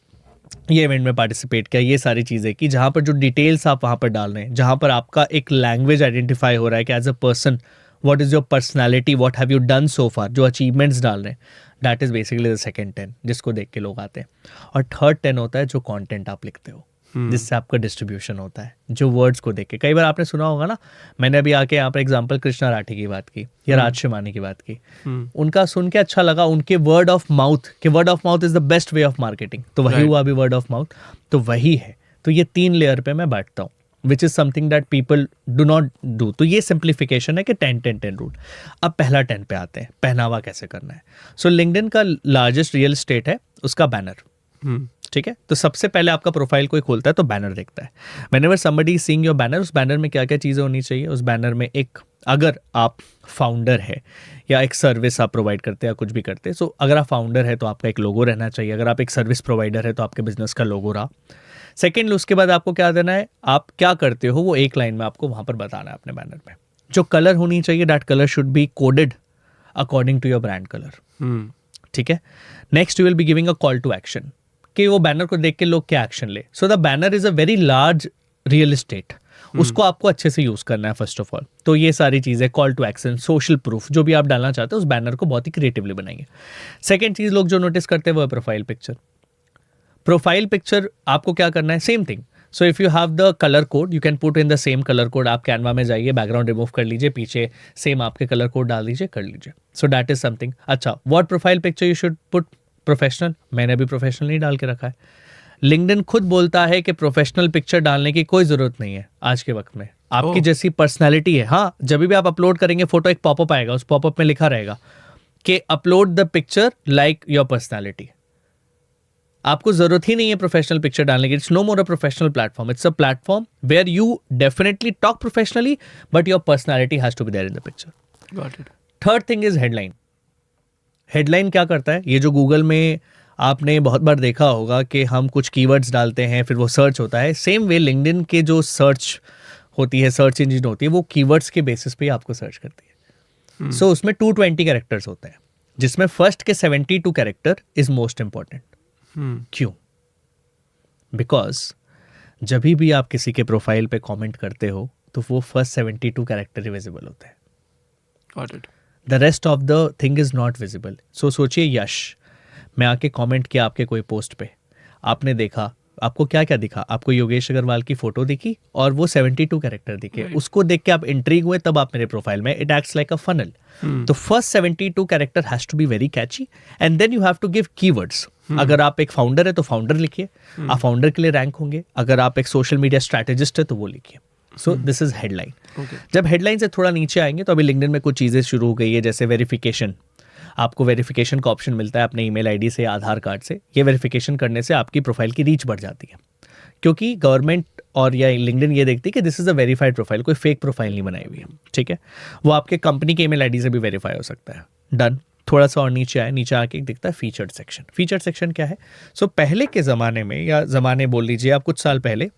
ये इवेंट में पार्टिसिपेट किया, ये सारी चीज़ें की, जहाँ पर जो डिटेल्स आप वहाँ पर डाल रहे हैं, जहाँ पर आपका एक लैंग्वेज आइडेंटिफाई हो रहा है कि as a person what is your personality, what have you done so far, जो अचीवमेंट्स डाल रहे हैं, that is basically the second 10 जिसको देख के लोग आते हैं. और थर्ड 10 होता है जो कॉन्टेंट आप लिखते हो, जिससे आपका डिस्ट्रीब्यूशन होता है, जो वर्ड्स को देख के. कई बार आपने सुना होगा ना, मैंने अभी आके यहाँ पर एग्जांपल कृष्णा राठी की बात की या राज शिमानी की बात की, उनका सुन के अच्छा लगा, उनके वर्ड ऑफ माउथ, कि word of mouth is the best way of marketing. तो वही हुआ अभी वर्ड ऑफ माउथ, तो वही है. तो ये 3 लेयर पे मैं बैठता हूँ, which is something that people do not do. तो ये सिंप्लीफिकेशन है कि 10-10-10 रूल. अब पहला 10 पे आते हैं, पहनावा कैसे करना है. सो लिंक्डइन का लार्जेस्ट रियल एस्टेट है उसका बैनर, ठीक है. तो सबसे पहले आपका प्रोफाइल कोई खोलता है तो बैनर देखता है. Whenever somebody is seeing your banner, उस बैनर में क्या क्या चीज़ें होनी चाहिए? उस बैनर में एक, अगर आप फाउंडर है या एक सर्विस आप प्रोवाइड करते हैं या कुछ भी करते हैं, सो अगर आप फाउंडर है तो आपका एक लोगो रहना चाहिए. अगर आप एक सर्विस प्रोवाइडर है तो आपके बिजनेस का लोगो रहा. सेकेंड, उसके बाद आपको क्या देना है, आप क्या करते हो वो एक लाइन में आपको वहाँ पर बताना है अपने बैनर में. जो कलर होनी चाहिए, that colour should be coded according to your brand colour, ठीक है. Next you will be giving a call to action कि वो बैनर को देख के लोग क्या एक्शन ले. So the banner is a very large real estate, उसको आपको अच्छे से यूज करना है फर्स्ट ऑफ ऑल. तो ये सारी चीजें, call to action, social proof, जो भी आप डालना चाहते हो उस बैनर को बहुत ही क्रिएटिवली बनाएंगे. सेकेंड चीज लोग जो नोटिस करते हैं वो है प्रोफाइल पिक्चर. प्रोफाइल पिक्चर आपको क्या करना है, same thing. So if you have the colour code, you can put in the same colour code. आप कैनवा में जाइए, बैकग्राउंड रिमूव कर लीजिए, पीछे सेम आपके कलर कोड डाल दीजिए, कर लीजिए. So that is something. अच्छा, what profile picture you should put? Professional. मैंने अभी प्रोफेशनल नहीं डाल के रखा है. लिंक्डइन खुद बोलता है कि प्रोफेशनल पिक्चर डालने की कोई जरूरत नहीं है आज के वक्त में. आपकी जैसी पर्सनैलिटी है, हाँ, जब भी आप अपलोड करेंगे फोटो, एक पॉपअप आएगा, उस पॉपअप में लिखा रहेगा कि upload the picture like your personality. आपको जरूरत ही नहीं है प्रोफेशनल पिक्चर डालने की. It's no more a professional platform. It's a platform where you definitely talk professionally, but your personality has to be there in the picture. Got it. Third thing is headline. Headline क्या करता है? ये जो Google में आपने बहुत बार देखा होगा कि हम कुछ कीवर्ड्स डालते हैं, फिर वो सर्च होता है. सेम वे लिंक्डइन के जो सर्च होती है, सर्च इंजन होती है, वो कीवर्ड्स के बेसिस पे ही आपको सर्च करती है. सो उसमें 220 कैरेक्टर्स होते हैं, जिसमें फर्स्ट के 72 कैरेक्टर इज मोस्ट इंपॉर्टेंट. क्यों? बिकॉज जब भी आप किसी के प्रोफाइल पे कमेंट करते हो तो वो फर्स्ट 72 कैरेक्टर ही विजिबल होते हैं. Got it. The rest of the thing is not visible. So सोचिए यश, मैं आके कमेंट किया आपके कोई पोस्ट पे, आपने देखा, आपको क्या क्या दिखा? आपको योगेश अग्रवाल की फोटो दिखी और वो 72 कैरेक्टर दिखे. उसको देख के आप इंट्रीग हुए, तब आप मेरे प्रोफाइल में. It acts like a funnel. तो first 72 character has to be very catchy and then you have to give keywords. अगर आप एक फाउंडर है तो फाउंडर लिखिए, आप फाउंडर के लिए रैंक होंगे. अगर आप एक सोशल मीडिया स्ट्रैटेजिस्ट है तो वो लिखिए. सो दिस इज हेडलाइन. जब हेडलाइन से थोड़ा नीचे आएंगे तो अभी लिंक्डइन में कुछ चीज़ें शुरू हो गई है, जैसे वेरिफिकेशन. आपको वेरिफिकेशन का ऑप्शन मिलता है अपने ईमेल आईडी से, आधार कार्ड से. ये वेरिफिकेशन करने से आपकी प्रोफाइल की रीच बढ़ जाती है, क्योंकि गवर्नमेंट और या लिंक्डइन ये देखती है कि this is a verified profile, कोई फेक प्रोफाइल नहीं बनाई हुई है. ठीक है, वो आपके कंपनी के ईमेल आईडी से भी वेरीफाई हो सकता है. डन. थोड़ा सा और नीचे आए, नीचे आके दिखता है फीचर्ड सेक्शन. फीचर्ड सेक्शन क्या है? सो पहले के ज़माने में, या ज़माने बोल लीजिए आप, कुछ साल पहले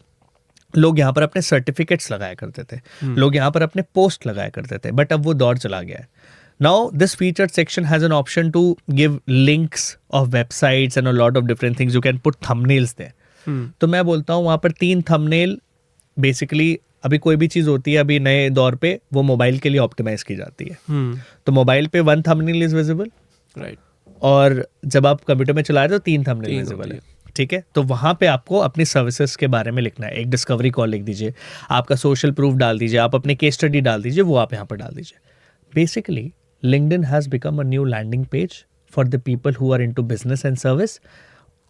लोग यहाँ पर अपने सर्टिफिकेट्स लगाया करते थे, लोग यहाँ पर अपने पोस्ट लगाया करते थे. बट अब वो दौर चला गया है. Now this featured section has an option to give links of websites and a lot of different things. You can put thumbnails there. तो मैं बोलता हूँ वहाँ पर 3 थंबनेल बेसिकली, अभी कोई भी चीज़ होती है अभी नए दौर पे, वो मोबाइल के लिए ऑप्टिमाइज की जाती है. तो मोबाइल पे 1 थंबनेल इज विजिबल, राइट. और जब आप कंप्यूटर में चला रहे हो 3 थंबनेल विजिबल है. ठीक है, तो वहाँ पे आपको अपनी सर्विसेज के बारे में लिखना है. एक डिस्कवरी कॉल लिख दीजिए, आपका सोशल प्रूफ डाल दीजिए, आप अपने केस स्टडी डाल दीजिए, वो आप यहाँ पर डाल दीजिए. Basically LinkedIn has become a new landing page for the people who are into business and service,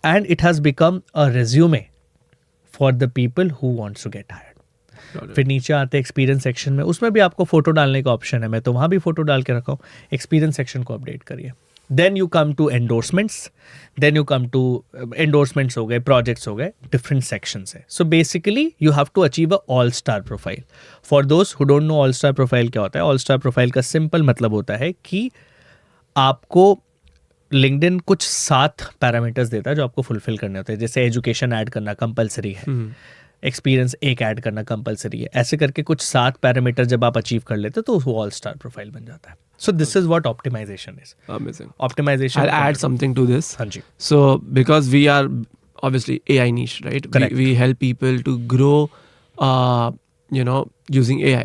and it has become a resume for the people who wants to get hired. फिर नीचे आते हैं experience section में, उसमें भी आपको photo डालने का ऑप्शन है. मैं तो वहाँ भी फोटो डाल के रखा हूँ. एक्सपीरियंस सेक्शन को अपडेट करिए. Then you come to endorsements. Then you come to endorsements हो गए, प्रोजेक्ट्स हो गए, डिफरेंट सेक्शंस है. So basically you have to achieve a all star profile. For those who don't know all star profile क्या होता है, all star profile का simple मतलब होता है कि आपको लिंक्डइन कुछ 7 पैरामीटर्स देता है जो आपको फुलफिल करने होते हैं. जैसे एजुकेशन ऐड करना कंपलसरी है, एक्सपीरियंस एक ऐड करना कंपलसरी है. ऐसे करके कुछ 7 पैरामीटर जब आप अचीव कर लेते हो तो वो ऑल स्टार प्रोफाइल बन जाता है. So this is what optimization is. Amazing. Optimization. I'll add something to this. Hanji. So because we are obviously AI niche, right? Correct. We help people to grow, using AI.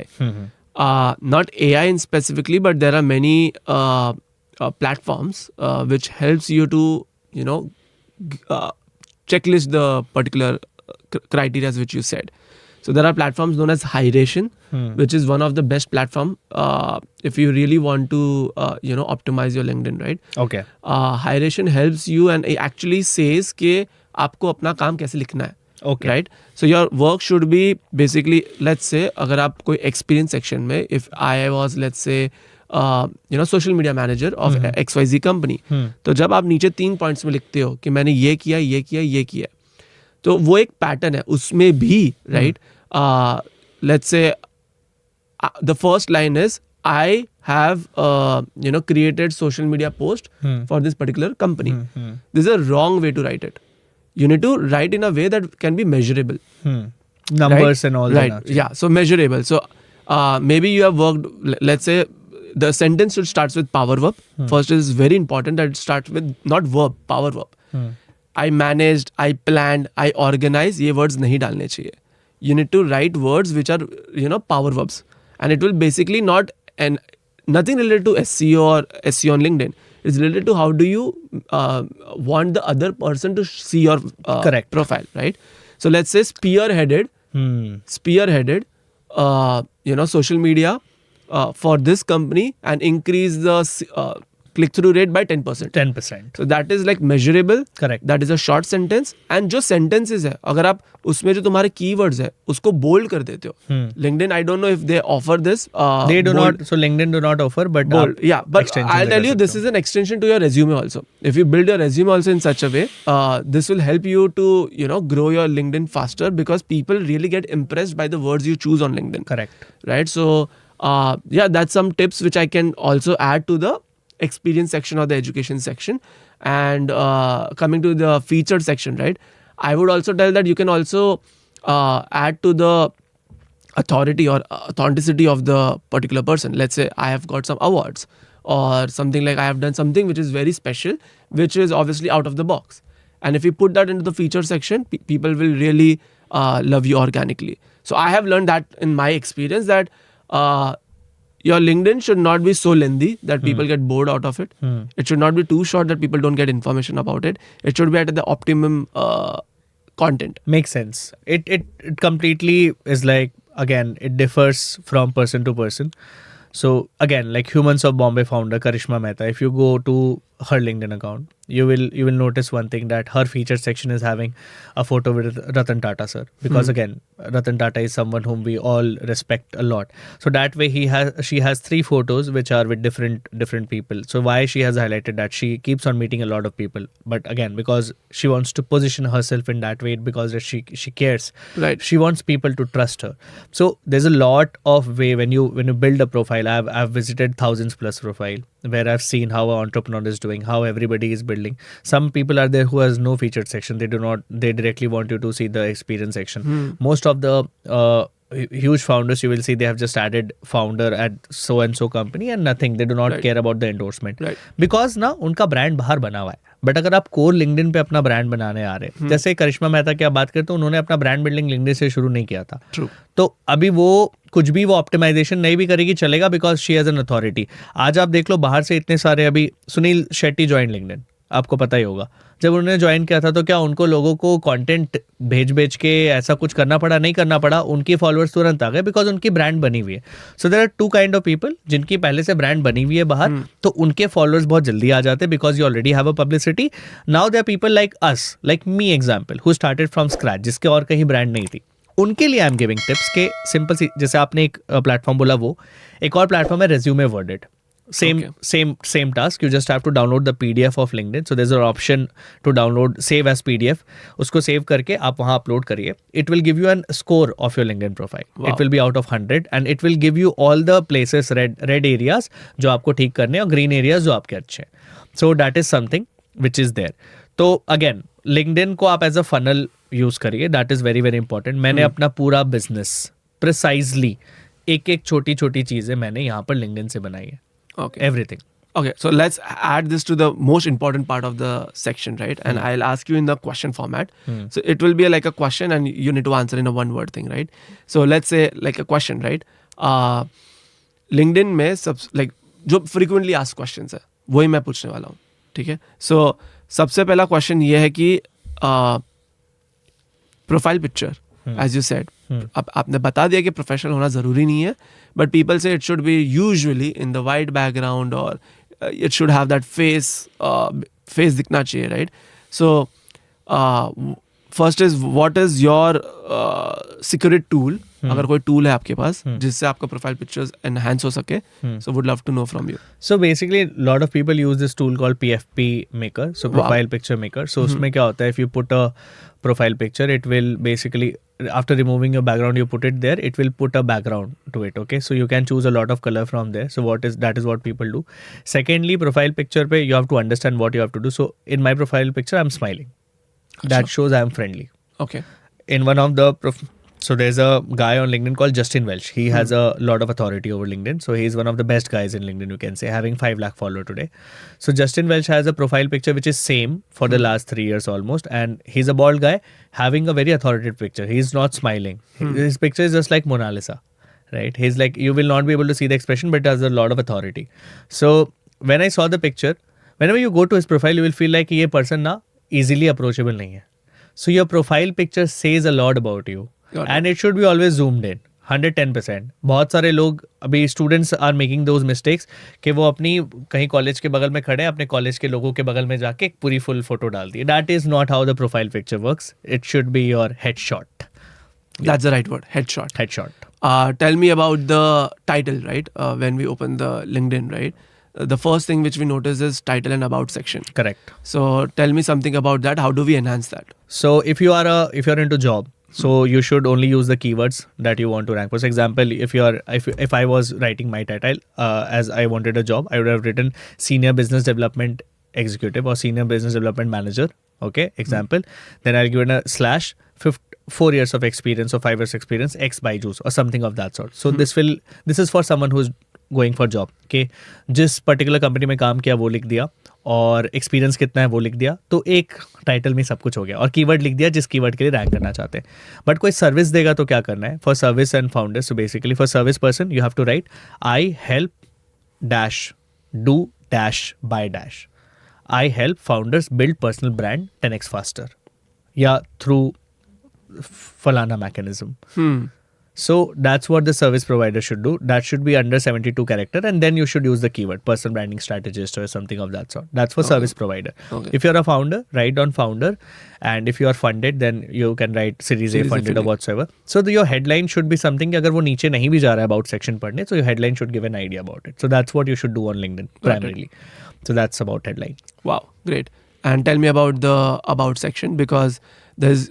Not AI in specifically, but there are many platforms which helps you to, checklist the particular criteria which you said. So there are platforms known as Hiration, which is one of the best platform if you really want to optimize your LinkedIn, right? Okay. Hiration helps you and it actually says कि आपको अपना काम कैसे लिखना है. Okay. Right? So your work should be basically, let's say अगर आप कोई experience section में, if I was let's say social media manager of XYZ company, तो जब आप नीचे 3 points में लिखते हो कि मैंने ये किया, ये किया, ये किया, तो वो एक पैटर्न है. उसमें भी right, let's say the first line is I have created social media post for this particular company. This is a wrong way to write it. You need to write in a way that can be measurable. Numbers right? and all right. that. Yeah, so measurable. So maybe you have worked, let's say the sentence should start with power verb. First is very important that it starts with not verb, power verb. I managed, I planned, I organized, ये words नहीं डालने चाहिए. You need to write words which are, power verbs. And it will basically nothing related to SEO or SEO on LinkedIn. It's related to how do you want the other person to see your Correct. profile, right? So let's say spearheaded, social media for this company and increase the click-through rate by 10%. 10%. So that is like measurable. Correct. That is a short sentence. And जो sentences है, अगर आप उसमें जो तुम्हारे keywords है, उसको bold कर देते हो. LinkedIn, I don't know if they offer this. They do bold, not. So LinkedIn do not offer, but bold. Yeah, but I'll tell you, this is an extension to your resume also. If you build your resume also in such a way, this will help you to, grow your LinkedIn faster because people really get impressed by the words you choose on LinkedIn. Correct. Right? So, that's some tips which I can also add to the experience section or the education section. And coming to the featured section, right, I would also tell that you can also add to the authority or authenticity of the particular person. Let's say I have got some awards or something, like I have done something which is very special, which is obviously out of the box. And if you put that into the feature section, people will really love you organically. So I have learned that in my experience, that your LinkedIn should not be so lengthy that people get bored out of it. It should not be too short that people don't get information about it. It should be at the optimum content. Makes sense. It completely is like, again, it differs from person to person. So again, like Humans of Bombay founder Karishma Mehta, if you go to her LinkedIn account, you will notice one thing, that her featured section is having a photo with Ratan Tata sir, because again, Ratan Tata is someone whom we all respect a lot. So that way she has 3 photos which are with different people. So why she has highlighted that? She keeps on meeting a lot of people, but again, because she wants to position herself in that way, because that she cares. Right. She wants people to trust her. So there's a lot of way when you build a profile. I've visited thousands plus profile where I've seen how an entrepreneur is doing, how everybody is building. Some people are there who has no featured section. They directly want you to see the experience section. Most of the huge founders, you will see they have just added founder at so and so company and nothing. They do not care about the endorsement. Right. Because ना उनका brand बाहर बना हुआ है. But अगर आप core LinkedIn पे अपना ब्रांड बनाने आ रहे हैं, जैसे करिश्मा मेहता की आप बात करें, तो उन्होंने अपना ब्रांड बिल्डिंग लिंक्डइन से शुरू नहीं किया था. True. तो अभी वो कुछ भी वो ऑप्टिमाइजेशन नहीं भी करेगी चलेगा, because she has an authority. आज आप देख लो बाहर से इतने सारे, अभी सुनील शेट्टी ज्वाइन लिंक्डइन, आपको पता ही होगा. जब उन्होंने ज्वाइन किया था तो क्या उनको लोगों को कंटेंट भेज के ऐसा कुछ करना पड़ा? नहीं करना पड़ा. उनकी फॉलोअर्स तुरंत आ गए बिकॉज उनकी ब्रांड बनी हुई है. So there are 2 kind of people, जिनकी पहले से ब्रांड बनी हुई है बाहर, तो उनके फॉलोअर्स बहुत जल्दी आ जाते हैं because you already have a publicity. Now there are people like us, like me example, who started from scratch, जिसके और कहीं ब्रांड नहीं थी. उनके लिए आई एम गिविंग टिप्स के सिंपल सी, जैसे आपने एक प्लेटफॉर्म बोला, वो एक और प्लेटफॉर्म है resume worded. Same task. You just have to download the PDF of LinkedIn. So there's an option to download, save as PDF. उसको save करके आप वहाँ upload करिए. It will give you an score of your LinkedIn profile. Wow. It will be out of 100 and it will give you all the places, red areas जो आपको ठीक करने, और green areas जो आपके अच्छे हैं. So that is something which is there. तो again, LinkedIn को आप as a funnel use करिए. That is very very important. मैंने अपना पूरा business precisely एक छोटी चीजें मैंने यहाँ पर LinkedIn से बनाई है. Okay. Everything. Okay, so let's add this to the most important part of the section, right? And I'll ask you in the question format. So it will be like a question and you need to answer in a one-word thing, right? So let's say like a question, right? LinkedIn में like जो frequently asked questions है, वही मैं पूछने वाला हूँ, ठीक है? So सबसे पहला question ये है कि profile picture, as you said, अब आपने बता दिया कि प्रोफेशनल होना ज़रूरी नहीं है, but people say it should be usually in the white background, और it should have that face दिखना चाहिए, right? So first is what is your security tool, अगर कोई टूल है आपके पास जिससे आपका प्रोफाइल पिक्चर्स एनहांस हो सके, so would love to know from you. So basically lot of people use this tool called PFP maker, so profile picture maker. So उसमें क्या होता है, if you put a profile picture, it will basically, after removing your background, you put it there, it will put a background to it. Okay, so you can choose a lot of color from there. So that is what people do. Secondly, profile picture pe you have to understand what you have to do. So in my profile picture I'm smiling, that shows I am friendly. Okay. In one of the so there's a guy on LinkedIn called Justin Welch. He has a lot of authority over LinkedIn. So he's one of the best guys in LinkedIn, you can say, having 5 lakh followers today. So Justin Welch has a profile picture which is same for the last 3 years almost. And he's a bald guy having a very authoritative picture. He's not smiling. His picture is just like Mona Lisa, right? He's like, you will not be able to see the expression, but it has a lot of authority. So when I saw the picture, whenever you go to his profile, you will feel like ये person ना easily approachable नहीं है. So your profile picture says a lot about you. And it should be always zoomed in 110%. बहुत सारे लोग अभी students are making those mistakes कि वो अपनी कहीं कॉलेज के बगल में खड़े हैं, अपने कॉलेज के लोगों के बगल में जाके एक पूरी फुल फोटो डाल दी. That is not how the profile picture works. It should be your headshot. That's the right word, headshot. Headshot. Tell me about the title, right? When we open the LinkedIn, right? The first thing which we notice is title and about section. Correct. So tell me something about that. How do we enhance that? So if you're into job, so you should only use the keywords that you want to rank. For example, if I was writing my title as I wanted a job, I would have written Senior Business Development Executive or Senior Business Development Manager. Okay, example. Then I'll give it a 4 years of experience or 5 years experience X Byju's or something of that sort. So this is for someone who's going for job. Okay, जिस particular company में काम किया वो लिख दिया और experience कितना है वो लिख दिया, तो एक टाइटल में सब कुछ हो गया और कीवर्ड लिख दिया जिस कीवर्ड के लिए रैंक करना चाहते हैं. बट कोई सर्विस देगा तो क्या करना है? For service and founders, so basically for service person you have to write I help dash do dash by dash. I help founders build personal brand 10x faster. Yeah, through falana mechanism. So that's what the service provider should do. That should be under 72 character, and then you should use the keyword personal branding strategist or something of that sort. That's for service provider. If you're a founder, write on founder, and if you are funded, then you can write series A funded or whatsoever. So your headline should be something कि अगर वो नीचे नहीं भी जा रहा है about section पढ़ने, so your headline should give an idea about it. So that's what you should do on LinkedIn primarily. So that's about headline. Wow, great. And tell me about the about section, because there's,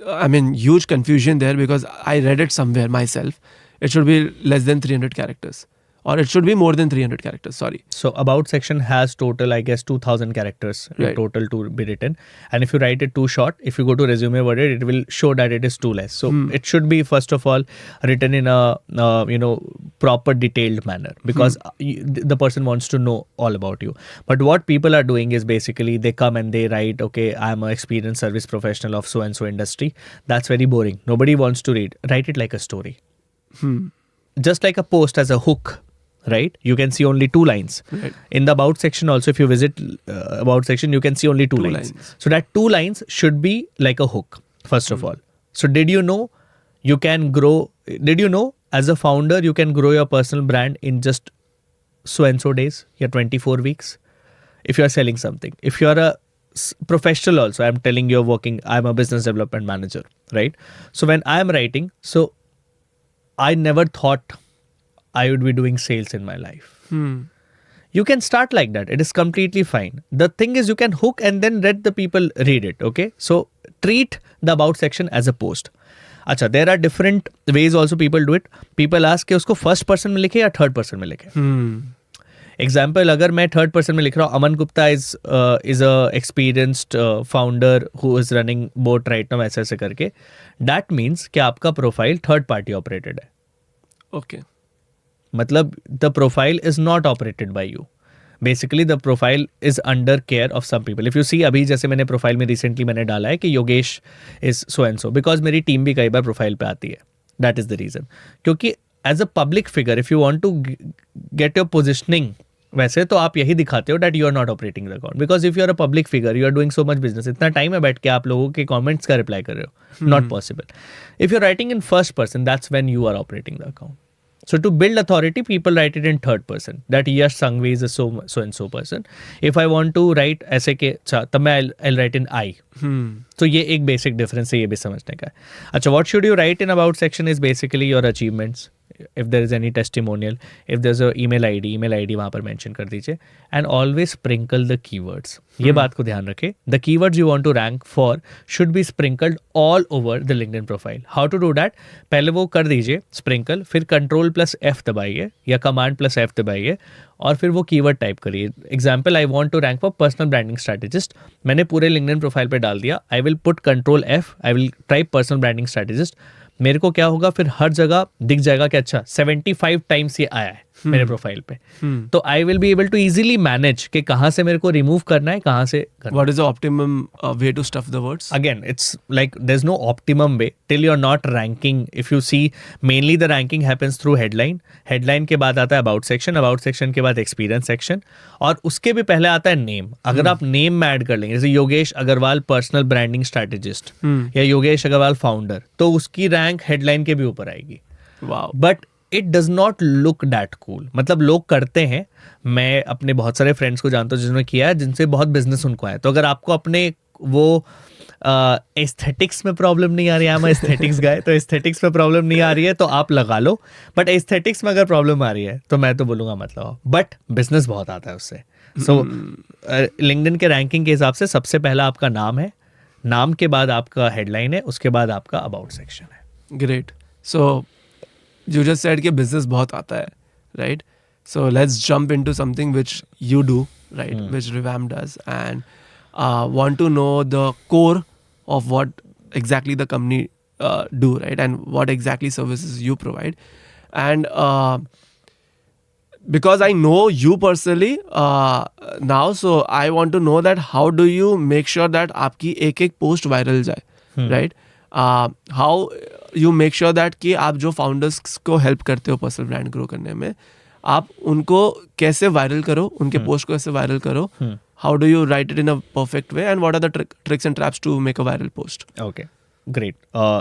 huge confusion there, because I read it somewhere myself. It should be less than 300 characters, or it should be more than 300 characters. Sorry. So about section has total, I guess, 2000 characters in total to be written. And if you write it too short, if you go to resume worded, it will show that it is too less. So it should be, first of all, written in a proper detailed manner, because the person wants to know all about you. But what people are doing is basically they come and they write, okay, I'm an experienced service professional of so and so industry. That's very boring. Nobody wants to read. Write it like a story. Just like a post as a hook. Right, you can see only 2 lines. Right. In the about section also, if you visit about section, you can see only 2 lines. So that 2 lines should be like a hook, first of all. So did you know you can grow? Did you know as a founder you can grow your personal brand in just so and so days, 24 weeks, if you are selling something? If you are a professional also, I'm telling you, I'm a business development manager, right? So when I'm writing, so I never thought I would be doing sales in my life. You can start like that. It is completely fine. The thing is, you can hook and then let the people read it. Okay. So treat the about section as a post. अच्छा, there are different ways also people do it. People ask कि उसको first person में लिखे या third person में लिखे. Example, अगर मैं third person में लिख रहा हूँ, Aman Gupta is a experienced founder who is running boat right now, ऐसे ऐसे करके, that means कि आपका profile third party operated है. Okay. मतलब the profile is not operated by you. Basically the profile is under care of some people. If you see, अभी जैसे मैंने profile में recently मैंने डाला है कि Yogesh is so and so, because मेरी team भी कई बार profile पे आती है. That is the reason. क्योंकि as a public figure, if you want to get your positioning, वैसे तो आप यही दिखाते हो that you are not operating the account. Because if you are a public figure, you are doing so much business. इतना time है बैठ के आप लोगों के comments का reply कर रहे हो. Not possible. If you are writing in first person, that's when you are operating the account. So to build authority, people write it in third person. That Yash Sanghvi is a so and so person. If I want to write ऐसे के, अच्छा, तब मैं I'll write in I. So ये एक basic difference है, ये भी समझने का है. अच्छा, what should you write in about section is basically your achievements. If there is any testimonial, if there's a email ID वहाँ पर mention कर दीजिए. And always sprinkle the keywords. ये बात को ध्यान रखें. The keywords you want to rank for should be sprinkled all over the LinkedIn profile. How to do that? पहले वो कर दीजिए sprinkle, फिर Ctrl+F दबाइए या Command+F दबाइए और फिर वो कीवर्ड टाइप करिए. Example, I want to rank for personal branding strategist. मैंने पूरे लिंक्डइन प्रोफाइल पे डाल दिया. I will put Ctrl+F, I will type personal branding strategist. मेरे को क्या होगा, फिर हर जगह दिख जाएगा कि अच्छा 75 टाइम्स ये आया है मेरे प्रोफाइल पे. तो I will be able to easily manage कि कहाँ से मेरे को रिमूव करना है, कहाँ से करना. What is the optimum way to stuff the words? Again, it's like there's no optimum way till you're not ranking. If you see, mainly the ranking happens through headline. Headline के बाद आता है about section, about section के बाद experience section, और उसके भी पहले आता है name. अगर आप name में ऐड कर लेंगे, जैसे Yogesh Agarwal personal branding strategist या योगेश अग्रवाल फाउंडर, तो उसकी रैंक हेडलाइन के भी ऊपर आएगी. Wow. But it does not look that cool. मतलब लोग करते हैं, मैं अपने बहुत सारे फ्रेंड्स को जानता हूँ जिन्होंने किया है, जिनसे बहुत बिजनेस उनको है. तो अगर आपको अपने वो एस्थेटिक्स में प्रॉब्लम नहीं आ रही है, एस्थेटिक्स गाय, तो एस्थेटिक्स में प्रॉब्लम नहीं आ रही है तो आप लगा लो. बट एस्थेटिक्स में अगर प्रॉब्लम आ रही है तो मैं तो बोलूँगा मत लगाओ. बट बिजनेस बहुत आता है उससे. सो लिंक्डइन के रैंकिंग के हिसाब से सबसे पहला आपका नाम है, नाम के बाद आपका हेडलाइन है, उसके बाद आपका अबाउट सेक्शन है. Great. So you just said कि business बहुत आता है, right? So let's jump into something which you do, right? Which Revamp does, and want to know the core of what exactly the company do, right? And what exactly services you provide. And because I know you personally now, so I want to know that how do you make sure that आपकी एक एक post viral जाए, right? How you make sure that कि आप जो founders को help करते हो personal brand grow करने में, आप उनको कैसे viral करो, उनके post को कैसे viral करो, how do you write it in a perfect way, and what are the tricks and traps to make a viral post? Okay, great.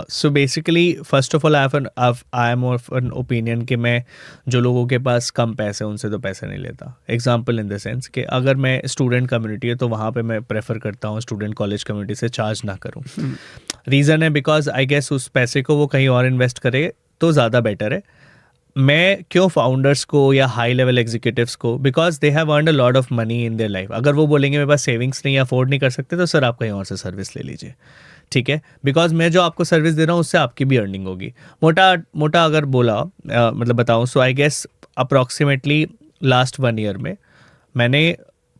So basically, first of all, I am of an opinion कि मैं जो लोगों के पास कम पैसे उनसे तो पैसे नहीं लेता. Example in the sense कि अगर मैं स्टूडेंट कम्युनिटी है तो वहाँ पे मैं प्रेफर करता हूँ स्टूडेंट कॉलेज कम्युनिटी से चार्ज ना करूँ. रीज़न है बिकॉज आई गेस उस पैसे को वो कहीं और इन्वेस्ट करे तो ज़्यादा बेटर है. मैं क्यों फाउंडर्स को या हाई लेवल एग्जीक्यूटिव्स को, because they have earned a lot of money in their life. अगर वो बोलेंगे मेरे पास सेविंग्स नहीं, अफोर्ड नहीं कर सकते, तो सर आप कहीं और से सर्विस ले लीजिए, ठीक है. बिकॉज मैं जो आपको सर्विस दे रहा हूँ उससे आपकी भी अर्निंग होगी. मोटा अगर बोला मतलब बताऊँ, so I guess approximately last 1 year में मैंने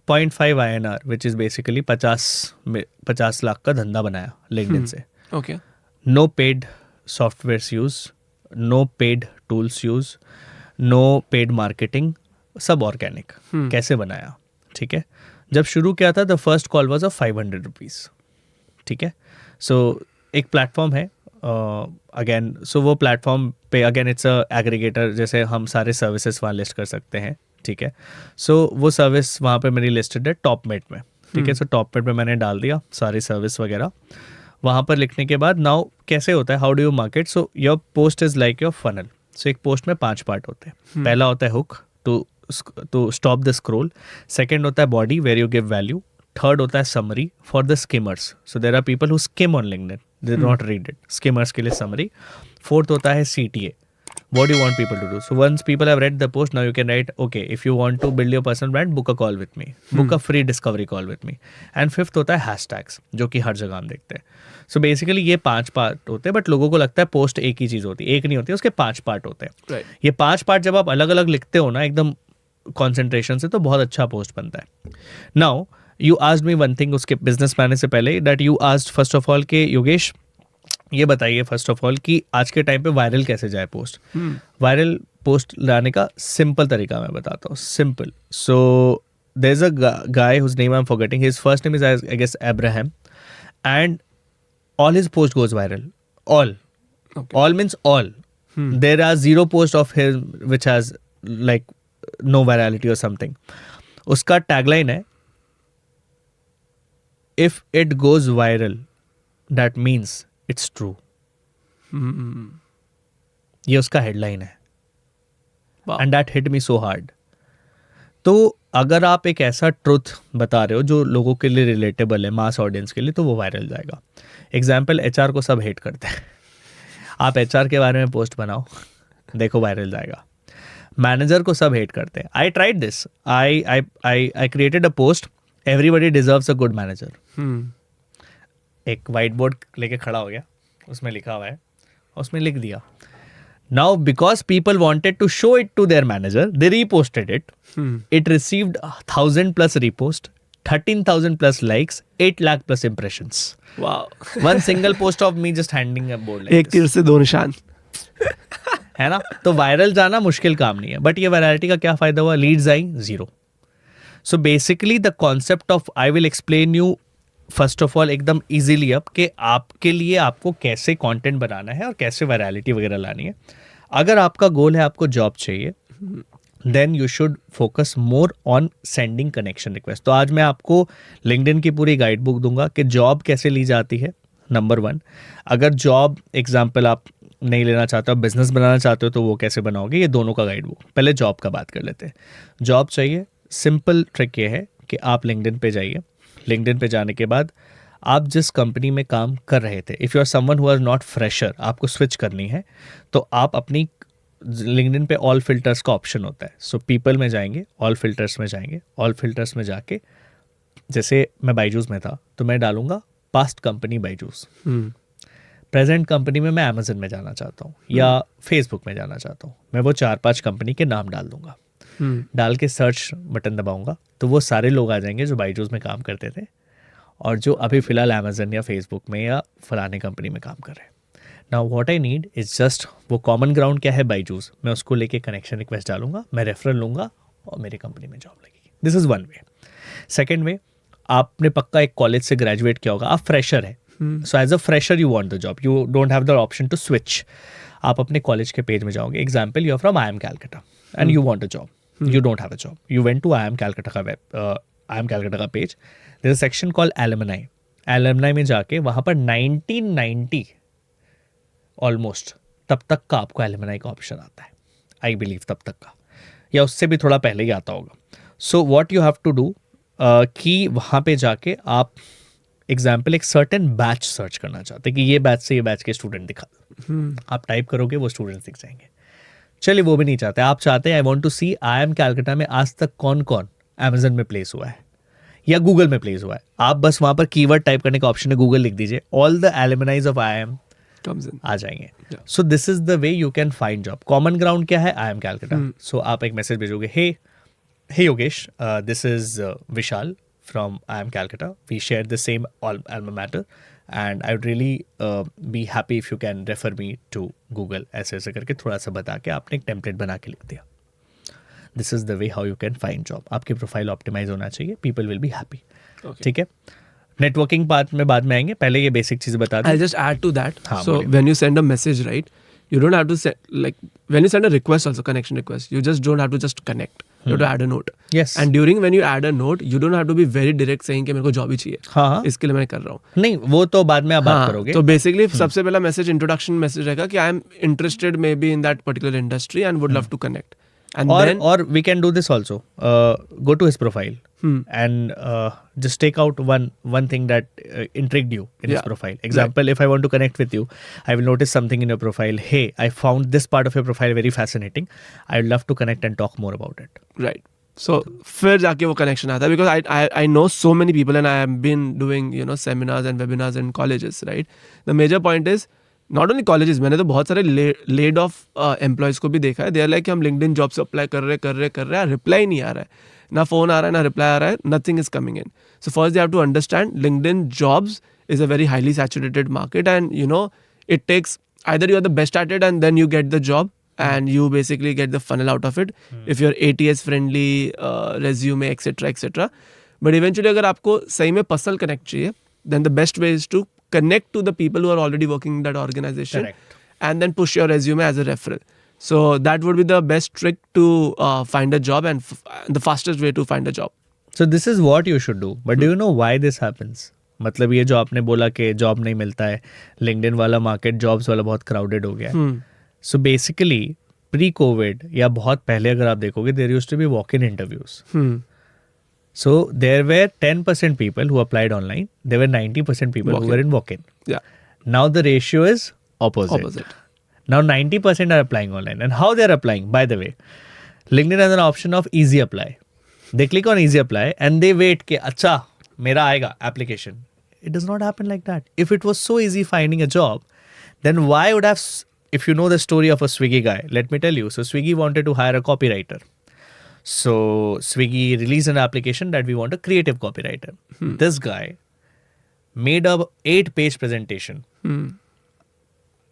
0.5 INR which is basically 50 lakh का धंधा बनाया लिंक्डइन से. Okay. No paid softwares use, no paid tools use, no paid marketing, सब ऑर्गेनिक. कैसे बनाया, ठीक है. जब शुरू किया था the first call was of 500 rupees, ठीक है. सो एक प्लेटफॉर्म है अगेन, सो वो प्लेटफॉर्म पे अगेन इट्स अ एग्रीगेटर, जैसे हम सारे सर्विसेज वहाँ लिस्ट कर सकते हैं, ठीक है. सो वो सर्विस वहाँ पे मेरी लिस्टेड है टॉपमेट में, ठीक है. सो टॉपमेट में मैंने डाल दिया सारी सर्विस वगैरह. वहाँ पर लिखने के बाद नाउ कैसे होता है, how do you market. So your post is like your funnel. So एक पोस्ट में 5 पार्ट होते हैं. पहला होता है hook to stop the scroll. Second होता है body where you give value. Third होता है summary for the skimmers. So there are people who skim on LinkedIn, they not read it. Skimmers के लिए समरी. फोर्थ होता है CTA. What do you want people to do? So once people have read the post, now you can write, okay, if you want to build your personal brand, book a call with me. Book a free discovery call with me. And fifth होता है hashtags, जो कि हर जगह हम देखते हैं. So basically ये 5 part होते हैं, बट लोगों को लगता है पोस्ट एक ही चीज़ होती है. एक नहीं होती है, उसके 5 पार्ट होते हैं. Right. ये 5 पार्ट जब आप अलग अलग लिखते हो ना एकदम कॉन्सेंट्रेशन से, तो बहुत अच्छा पोस्ट बनता है. Now you asked me one thing उसके बिजनेस प्लान से पहले, that you asked first of all के योगेश ये बताइए फर्स्ट ऑफ ऑल कि आज के टाइम पे वायरल कैसे जाए पोस्ट. वायरल पोस्ट लाने का सिंपल तरीका मैं बताता हूँ. Simple. So there is a guy whose name I am forgetting. His first name is I guess Abraham, and all his post goes viral. All. Okay. All means all. There are 0 post of his which has like no virality or something. उसका tagline है, if it goes viral, that means it's true. ये उसका headline है. Wow. And that hit me so hard. तो अगर आप एक ऐसा ट्रुथ बता रहे हो जो लोगों के लिए रिलेटेबल है, मास ऑडियंस के लिए, तो वो वायरल जाएगा. एग्जाम्पल, HR को सब हेट करते हैं. आप HR के बारे में पोस्ट बनाओ, देखो वायरल जाएगा. मैनेजर को सब हेट करते हैं. I tried this. I created a post, everybody deserves a good manager. एक वाइट बोर्ड लेके खड़ा हो गया, उसमें लिखा हुआ है, उसमें लिख दिया. Now, because people wanted to show it to their manager, they reposted it. It received 1,000 plus repost, 13,000 plus likes, 8 lakh plus impressions. Wow. One single post of me just handing a board like एक तीर से 2 निशान. है ना. तो viral जाना मुश्किल काम नहीं है, बट ये वायरलिटी का क्या फायदा हुआ, लीड्स आई 0. So basically the concept of, I will explain you first of all एकदम इजीली अब कि आपके लिए आपको कैसे कंटेंट बनाना है और कैसे वायरलिटी वगैरह लानी है. अगर आपका गोल है आपको जॉब चाहिए, then you should focus more on sending connection request. तो आज मैं आपको लिंक्डइन की पूरी गाइड बुक दूंगा कि जॉब कैसे ली जाती है. नंबर 1, अगर जॉब एग्जाम्पल आप नहीं लेना चाहते हो, बिजनेस बनाना चाहते हो, तो वो कैसे बनाओगे, ये दोनों का गाइड बुक. पहले जॉब का बात कर लेते हैं. जॉब चाहिए, सिंपल ट्रिक ये है कि आप लिंक्डइन पे जाइए. लिंक्डइन पे जाने के बाद आप जिस कंपनी में काम कर रहे थे, if you are someone who are not fresher, आपको स्विच करनी है, तो आप अपनी लिंक्डइन पे ऑल फिल्टर्स का ऑप्शन होता है. सो पीपल में जाएंगे, ऑल फिल्टर्स में जाएंगे. ऑल फिल्टर्स में जाके, जैसे मैं बायजूस में था तो मैं डालूंगा past company Byju's. Present company में मैं अमेजन में जाना चाहता हूँ या फेसबुक में जाना चाहता हूँ, मैं वो 4-5 कंपनी के नाम डाल दूंगा. डाल के सर्च बटन दबाऊंगा तो वो सारे लोग आ जाएंगे जो बायजूस में काम करते थे और जो अभी फ़िलहाल अमेजन या फेसबुक में या फलाने कंपनी में काम कर रहे हैं. Now what I need is just वो कॉमन ग्राउंड क्या है बायजूस, मैं उसको लेके कनेक्शन रिक्वेस्ट डालूंगा, मैं रेफरल लूंगा और मेरी कंपनी में जॉब लगेगी. This is one way. Second way, आपने पक्का एक कॉलेज से ग्रेजुएट किया होगा, आप फ्रेशर है. So as a fresher you want the job, you don't have the option to switch. आप अपने कॉलेज के पेज में जाओगे, example you are from IIM Calcutta and you want a job, you don't have a job, you went to IIM Calcutta का IIM Calcutta का page, there is a section called alumni में जाके वहाँ पर 1990 almost तब तक का आपको alumni का ऑप्शन आता है, आई बिलीव तब तक का, या उससे भी थोड़ा पहले ही आता होगा. So what you have to do कि वहाँ पे जाके आप एग्जाम्पल एक सर्टेन बैच सर्च करना चाहते हैं कि ये बैच से ये बैच के स्टूडेंट दिखा दो. आप टाइप करोगे वो स्टूडेंट्स दिख जाएंगे. चलिए वो भी नहीं चाहते, आप चाहते हैं I want to see IIM Calcutta में आज तक कौन कौन Amazon में प्लेस हुआ है या गूगल में प्लेस हुआ है. आप बस वहाँ पर कीवर्ड टाइप करने का ऑप्शन है, गूगल लिख दीजिए, all the alumnis of IIM आ जाएंगे. So this is the way you can find job. Common ground क्या है? IIM Calcutta. सो आप एक मैसेज भेजोगे, hey Yogesh, this is Vishal from IIM Calcutta. We share the same alma mater and I would really be happy if you can refer me to Google. ऐसे करके थोड़ा सा बता के आपने एक टेम्पलेट बना के लिख दिया. This is the way how you can find job. आपकी प्रोफाइल ऑप्टिमाइज होना चाहिए, people will be happy. ठीक है. नेटवर्किंग पार्ट में बाद में आएंगे, पहले ये बेसिक चीज़ बता दें. I'll just add to that. So when you send a message, right, you don't have to send, like when you send a request also, connection request, you just don't have to just connect. You have to add a note. Yes. And during when you add a note, you don't have to be very direct saying कि मेरे को job ही चाहिए. हाँ. इसके लिए मैं कर रहा हूँ. नहीं, वो तो बाद में आप बात करोगे. तो बेसिकली सबसे पहला मैसेज इंट्रोडक्शन मैसेज रहेगा कि I am interested may be in that particular industry and would love to connect. Or we can do this also. Go to his profile and just take out one thing that intrigued you in his profile. Example, if I want to connect with you, I will notice something in your profile. Hey, I found this part of your profile very fascinating. I would love to connect and talk more about it. Right. So फिर जाके वो connection आता है, because I know so many people and I have been doing seminars and webinars in colleges, right? The major point is not only colleges, मैंने तो बहुत सारे laid off employees को भी देखा है. दे आर लाइक कि हम लिंक्डइन जॉब से अप्लाई कर रहे हैं, रिप्लाई नहीं आ रहा है, ना फ़ोन आ रहा है ना रिप्लाई आ रहा है, nothing is coming in. So first they have to understand LinkedIn jobs is a very highly saturated market and it takes either you are the best at it and then you get the job and you basically get the funnel out of it if you're ATS friendly, resume, etc. But eventually अगर आपको सही में personal connect चाहिए, then the best way is to connect to the people who are already working in that organization. Correct. And then push your resume as a referral. So that would be the best trick to find a job and the fastest way to find a job. So this is what you should do. But do you know why this happens? मतलब ये जो आपने बोला कि job नहीं मिलता है, LinkedIn वाला मार्केट जॉब्स वाला बहुत क्राउडेड हो गया है. सो बेसिकली प्री कोविड या बहुत पहले अगर आप देखोगे, there used to be walk in interviews. So there were 10% people who applied online. There were 90% people who were in walk-in. Yeah. Now the ratio is opposite. Now 90% are applying online. And how they are applying? By the way, LinkedIn has an option of easy apply. They click on easy apply and they wait कि अच्छा मेरा आएगा application. It does not happen like that. If it was so easy finding a job, then why would have? If you know the story of a Swiggy guy, let me tell you. So Swiggy wanted to hire a copywriter. So Swiggy released an application that we want a creative copywriter. This guy made a 8-page presentation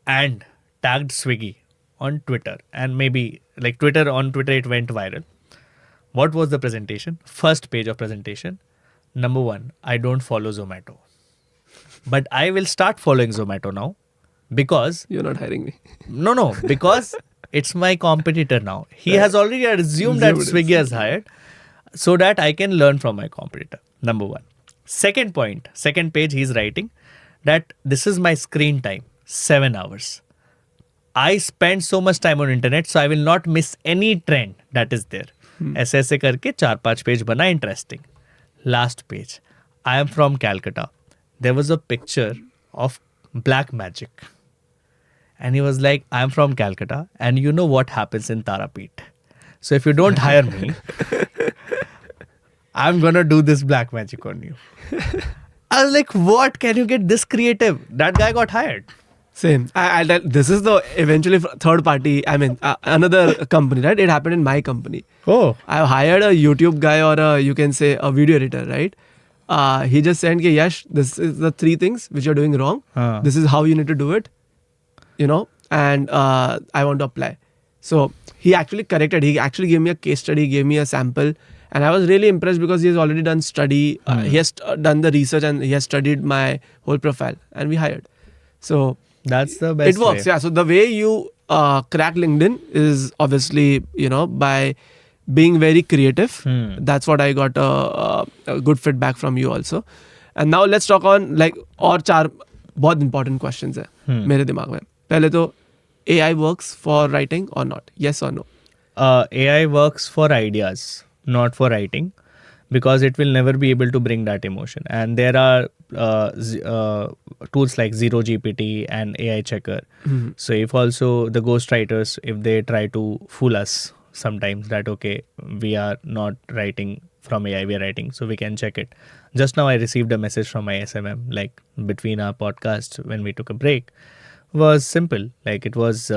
and tagged Swiggy on Twitter, and maybe like on Twitter it went viral. What was the presentation? First page of presentation. Number 1, I don't follow Zomato, but I will start following Zomato now because you're not hiring me. No, because it's my competitor now. He has already assumed that Swiggy has hired so that I can learn from my competitor. Number 1. Second point, second page, he's writing that this is my screen time, 7 hours. I spend so much time on internet, so I will not miss any trend that is there. ऐसे करके 4-5 page बना interesting. Last page, I am from Calcutta. There was a picture of black magic. And he was like, I'm from Calcutta and you know what happens in Tarapeet. So if you don't hire me, I'm going to do this black magic on you. I was like, what? Can you get this creative? That guy got hired. Same. This is the eventually third party, another company, right? It happened in my company. Oh. I hired a YouTube guy or you can say a video editor, right? He just said, Yash, this is the 3 things which you're doing wrong. This is how you need to do it. and I want to apply. So he actually corrected. He actually gave me a case study, gave me a sample, and I was really impressed because he has already done study. He has done the research and he has studied my whole profile, and we hired. So That's the best it works, way. yeah. So the way you crack LinkedIn is obviously by being very creative. That's what I got a good feedback from you also. And now let's talk on like और चार बहुत important questions है मेरे दिमाग में. पहले तो AI works for writing or not? Yes or no? AI works for ideas, not for writing, because it will never be able to bring that emotion. And there are tools like Zero GPT and AI Checker. So if also the ghostwriters, if they try to fool us sometimes that okay, we are not writing from AI, we are writing, so we can check it. Just now I received a message from my SMM, like between our podcast when we took a break, was simple. Like it was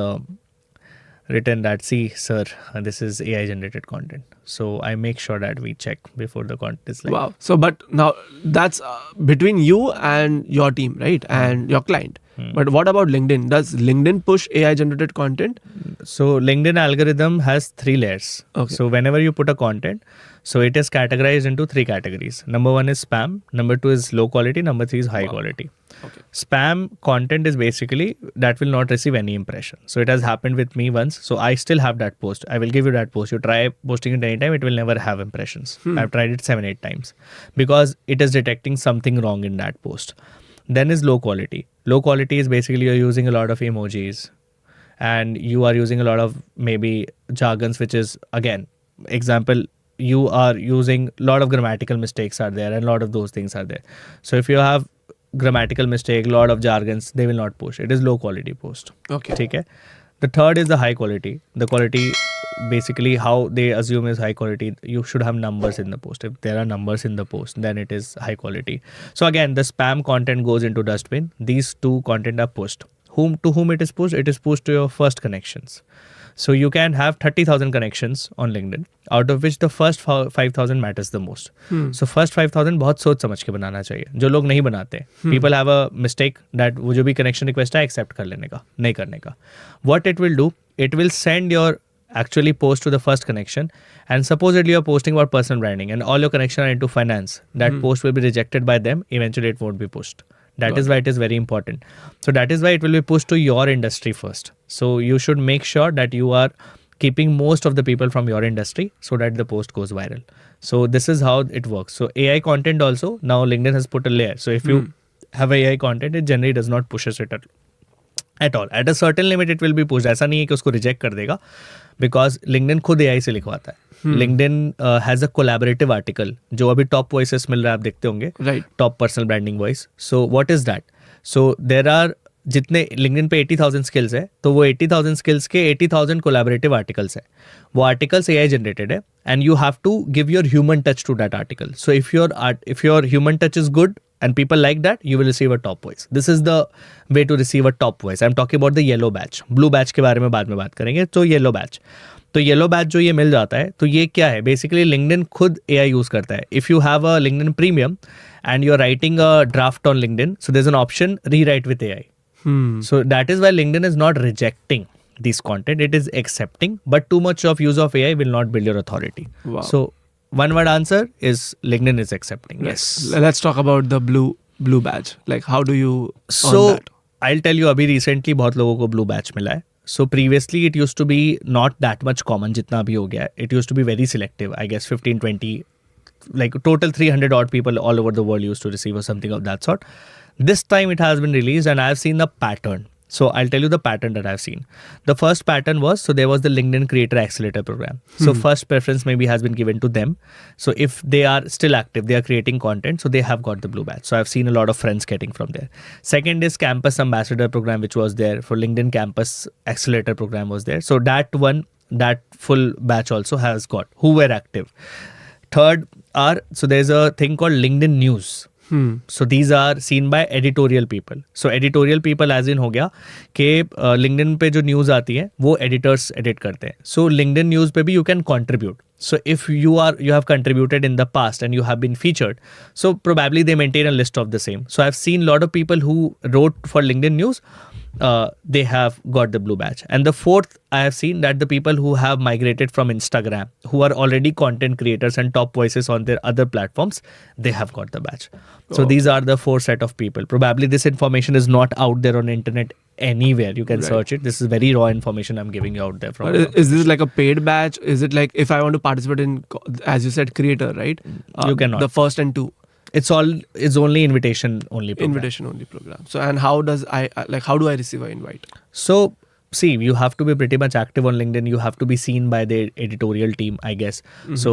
written that, see, sir, this is AI generated content. So I make sure that we check before the content is like. Wow. So, but now that's between you and your team, right? And your client. But what about LinkedIn? Does LinkedIn push AI generated content? So LinkedIn algorithm has 3 layers. Okay. So whenever you put a content, so it is categorized into 3 categories. Number 1 is spam. Number 2 is low quality. Number 3 is high quality. Okay. Spam content is basically that will not receive any impression. So it has happened with me once. So I still have that post. I will give you that post. You try posting it anytime, it will never have impressions. I've tried it 7-8 times because it is detecting something wrong in that post. Then is low quality. Low quality is basically you're using a lot of emojis and you are using a lot of maybe jargons, which is again, example, you are using a lot of grammatical mistakes are there and a lot of those things are there. So if you have grammatical mistake, lot of jargons, they will not push. It is low quality post. Okay. ठीक है. The third is the high quality. The quality basically how they assume is high quality. You should have numbers in the post. If there are numbers in the post, then it is high quality. So again, the spam content goes into dustbin. These 2 content are pushed. To whom it is pushed? It is pushed to your first connections. So you can have 30,000 connections on LinkedIn, out of which the first 5,000 matters the most. So first 5,000 बहुत सोच समझ के बनाना चाहिए, जो लोग नहीं बनाते. People have a mistake that वो जो भी connection request है accept कर लेने का, नहीं करने का. What it will do, it will send your actually post to the first connection, and supposedly you're posting about personal branding and all your connection are into finance. That post will be rejected by them. Eventually it won't be pushed. That is why it is very important. So that is why it will be pushed to your industry first. So you should make sure that you are keeping most of the people from your industry so that the post goes viral. So this is how it works. So AI content also, now LinkedIn has put a layer. So if you have AI content, it generally does not pushes it at all. At a certain limit it will be pushed. ऐसा नहीं है कि उसको reject कर देगा, because LinkedIn खुद AI से लिखवाता है. LinkedIn has a collaborative article जो अभी top voices मिल रहा है, आप देखते होंगे, Right. top personal branding voice. So what is that? So there are जितने LinkedIn पे 80,000 skills है, तो वो 80,000 skills के 80,000 collaborative articles है. वो articles AI generated है, and you have to give your human touch to that article. So if your human touch is good and people like that, you will receive a top voice. This is the way to receive a top voice. I'm talking about the yellow badge. Blue badge के बारे में बाद में बात करेंगे. तो yellow badge. तो yellow badge जो ये मिल जाता है, तो ये क्या है, बेसिकली लिंक्डइन खुद AI यूज करता है. If you have a LinkedIn premium and you are writing a draft on LinkedIn, so there is an option rewrite with AI. So that is why LinkedIn is not rejecting this content, it is accepting, but too much of use of AI will not build your authority. Wow. So one word answer is LinkedIn is accepting. Yes. Let's talk about the blue badge. Like how do you So earn that? I'll tell you, अभी recently बहुत लोगों को blue badge मिला है. So previously it used to be not that much common जितना अभी हो गया है. It used to be very selective. I guess 15-20, like total 300 odd people all over the world used to receive or something of that sort. This time it has been released and I've seen the pattern. So I'll tell you the pattern that I've seen. The first pattern was, so there was the LinkedIn Creator Accelerator program. So first preference maybe has been given to them. So if they are still active, they are creating content, so they have got the blue badge. So I've seen a lot of friends getting from there. Second is Campus Ambassador program, which was there for LinkedIn. Campus Accelerator program was there. So that one, that full batch also has got who were active. Third are, so there's a thing called LinkedIn News. So these are seen by editorial people. So editorial people as in हो गया कि LinkedIn पे जो news आती है वो editors edit करते हैं. So LinkedIn news पे भी you can contribute. So if you have contributed in the past and you have been featured, so probably they maintain a list of the same. So I've seen a lot of people who wrote for LinkedIn news, they have got the blue badge. And the fourth, I have seen that the people who have migrated from Instagram, who are already content creators and top voices on their other platforms, they have got the badge. So Oh. these are the four set of people. Probably this information is not out there on internet anywhere. You can Right. search it. This is very raw information I'm giving you out there from. But is this like a paid batch? Is it like if I want to participate in, as you said, creator, right? You cannot. The first and two. It's only invitation only program. Invitation only program. So, and how does how do I receive an invite? So, see, you have to be pretty much active on LinkedIn. You have to be seen by the editorial team, I guess. So,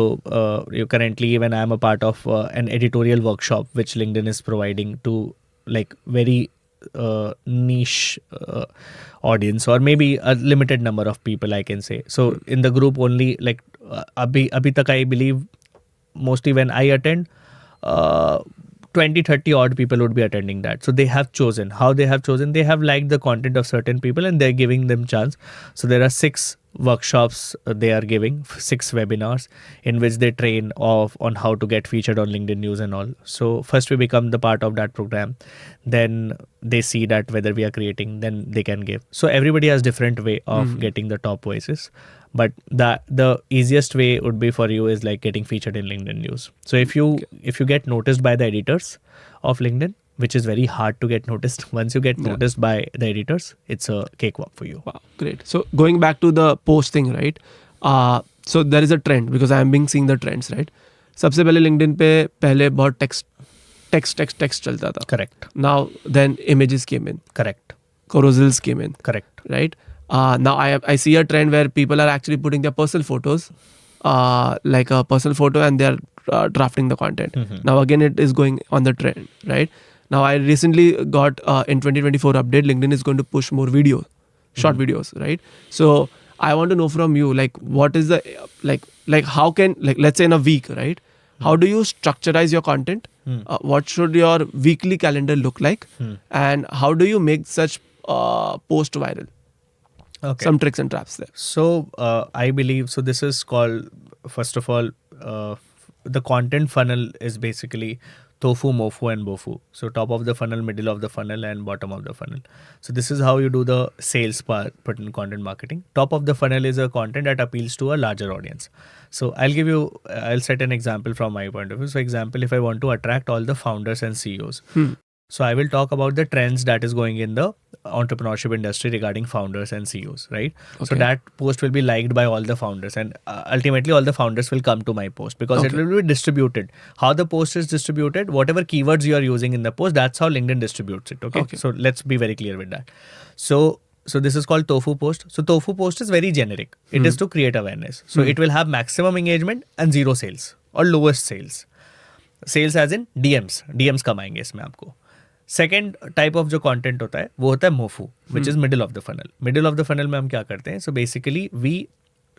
you currently, even I'm a part of an editorial workshop which LinkedIn is providing to like very niche audience, or maybe a limited number of people, I can say. So, in the group only, like abhi tak I believe mostly when I attend, 20-30 odd people would be attending that. So they have chosen. How they have chosen? They have liked the content of certain people and they're giving them chance. So there are 6 workshops they are giving, 6 webinars in which they train on how to get featured on LinkedIn News and all. So first we become the part of that program. Then they see that whether we are creating, then they can give. So everybody has different way of getting the top voices. But the easiest way would be for you is like getting featured in LinkedIn News. So if you get noticed by the editors of LinkedIn, which is very hard to get noticed, once you get noticed by the editors, it's a cakewalk for you. Wow, great. So going back to the post thing, right? So there is a trend because I am being seeing the trends, right? सबसे पहले LinkedIn पे पहले बहुत text चलता था. Correct. Now then images came in. Correct. Carousels came in. Correct. Right? Now I see a trend where people are actually putting their personal photos, like a personal photo, and they're drafting the content. Now again, it is going on the trend, right? Now I recently got in 2024 update, LinkedIn is going to push more videos, short videos, right? So I want to know from you, like, what is the like how can, like, let's say in a week, right? How do you structurize your content? What should your weekly calendar look like? And how do you make such post viral? Okay. Some tricks and traps there. So I believe, so this is called, first of all, the content funnel is basically tofu, mofu and bofu. So top of the funnel, middle of the funnel and bottom of the funnel. So this is how you do the sales part in content marketing. Top of the funnel is a content that appeals to a larger audience. So I'll set an example from my point of view. So example, if I want to attract all the founders and CEOs. So I will talk about the trends that is going in the entrepreneurship industry regarding founders and CEOs, right? Okay. So that post will be liked by all the founders, and ultimately all the founders will come to my post because it will be distributed. How the post is distributed, whatever keywords you are using in the post, that's how LinkedIn distributes it. Okay. So let's be very clear with that. So this is called tofu post. So tofu post is very generic. It is to create awareness. So it will have maximum engagement and 0 sales or lowest sales. Sales as in DMs कमाएंगे इसमें आपको. Second type of जो content होता है वो होता है MOFU, which is middle of the funnel. Middle of the funnel में हम क्या करते हैं? So basically we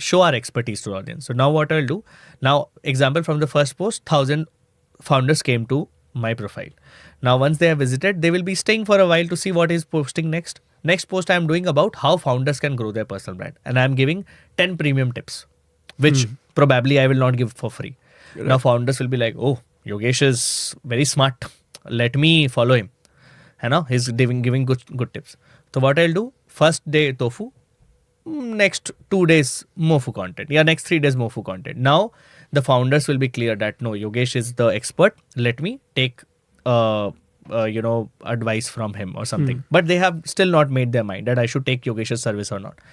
show our expertise to audience. So now what I will do, now example from the first post 1000 founders came to my profile. Now once they have visited, they will be staying for a while to see what is posting next. Next post I am doing about how founders can grow their personal brand, and I am giving 10 premium tips which probably I will not give for free. Right. Now founders will be like, oh, Yogesh is very smart, let me follow him. He's giving good tips. So what I'll do, first day tofu, next 2 days mofu content, next 3 days mofu content. Now the founders will be clear that no, Yogesh is the expert, let me take advice from him or something. But they have still not made their mind that I should take Yogesh's service or not.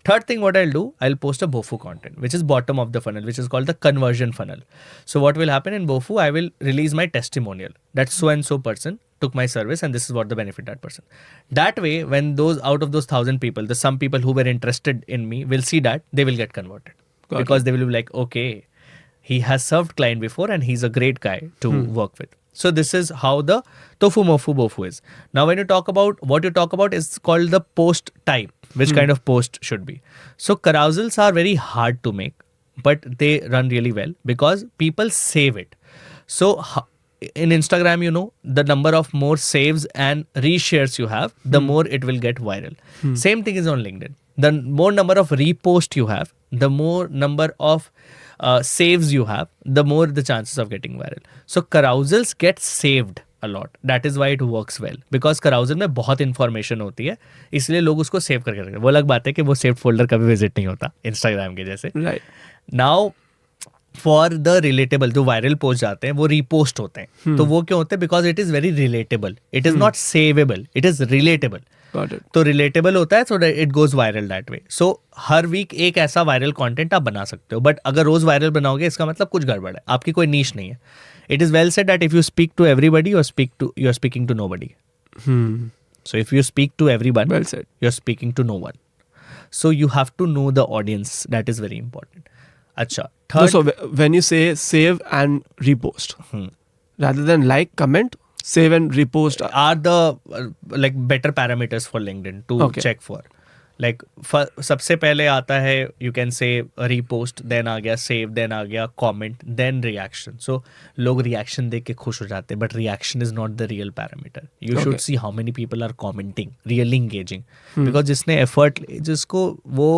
Third thing what I'll do, I'll post a Bofu content, which is bottom of the funnel, which is called the conversion funnel. So what will happen in Bofu, I will release my testimonial that so and so person took my service and this is what the benefit that person. That way, when those out of those 1000 people, the some people who were interested in me will see that, they will get converted. Because they will be like, okay, he has served client before and he's a great guy to work with. So this is how the tofu, mofu, bofu is. Now when you talk about, what you talk about is called the post type, which kind of post should be. So carousels are very hard to make, but they run really well because people save it. So in Instagram, the number of more saves and reshares you have, the more it will get viral. Same thing is on LinkedIn. The more number of reposts you have, the more number of saves you have, the more the chances of getting viral. So carousels get saved a lot. That is why it works well. Because carousel में बहुत information होती है, इसलिए लोग उसको save करके रखते हैं. वो अलग बात है कि वो सेव फोल्डर कभी विजिट नहीं होता इंस्टाग्राम के जैसे. Right. Now for the relatable जो वायरल पोस्ट जाते हैं वो रीपोस्ट होते हैं. तो वो क्यों होते हैं? Because it is very relatable. It is not savable, it is relatable. Got it. तो रिलेटेबल होता है, so it goes viral that way. So हर वीक एक ऐसा वायरल कंटेंट आप बना सकते हो. बट अगर रोज वायरल बनाओगे इसका मतलब कुछ गड़बड़ है, आपकी कोई नीश नहीं है. It is well said that if you speak to everybody you are speaking to nobody. So if you speak to everyone, Well said. you're speaking to no one. So you have to know the audience. That is very important. Acha. No, Third, so when you say save and repost, rather than like, comment, save and repost. are the like better parameters for LinkedIn to Okay. check for. Like सबसे पहले आता है you can say repost, then आ गया save, then आ गया comment, then reaction. So लोग reaction देख के खुश हो जाते हैं, but reaction is not the real parameter. You should Okay. see how many people are commenting, really engaging. Because जिसने effort, जिसको वो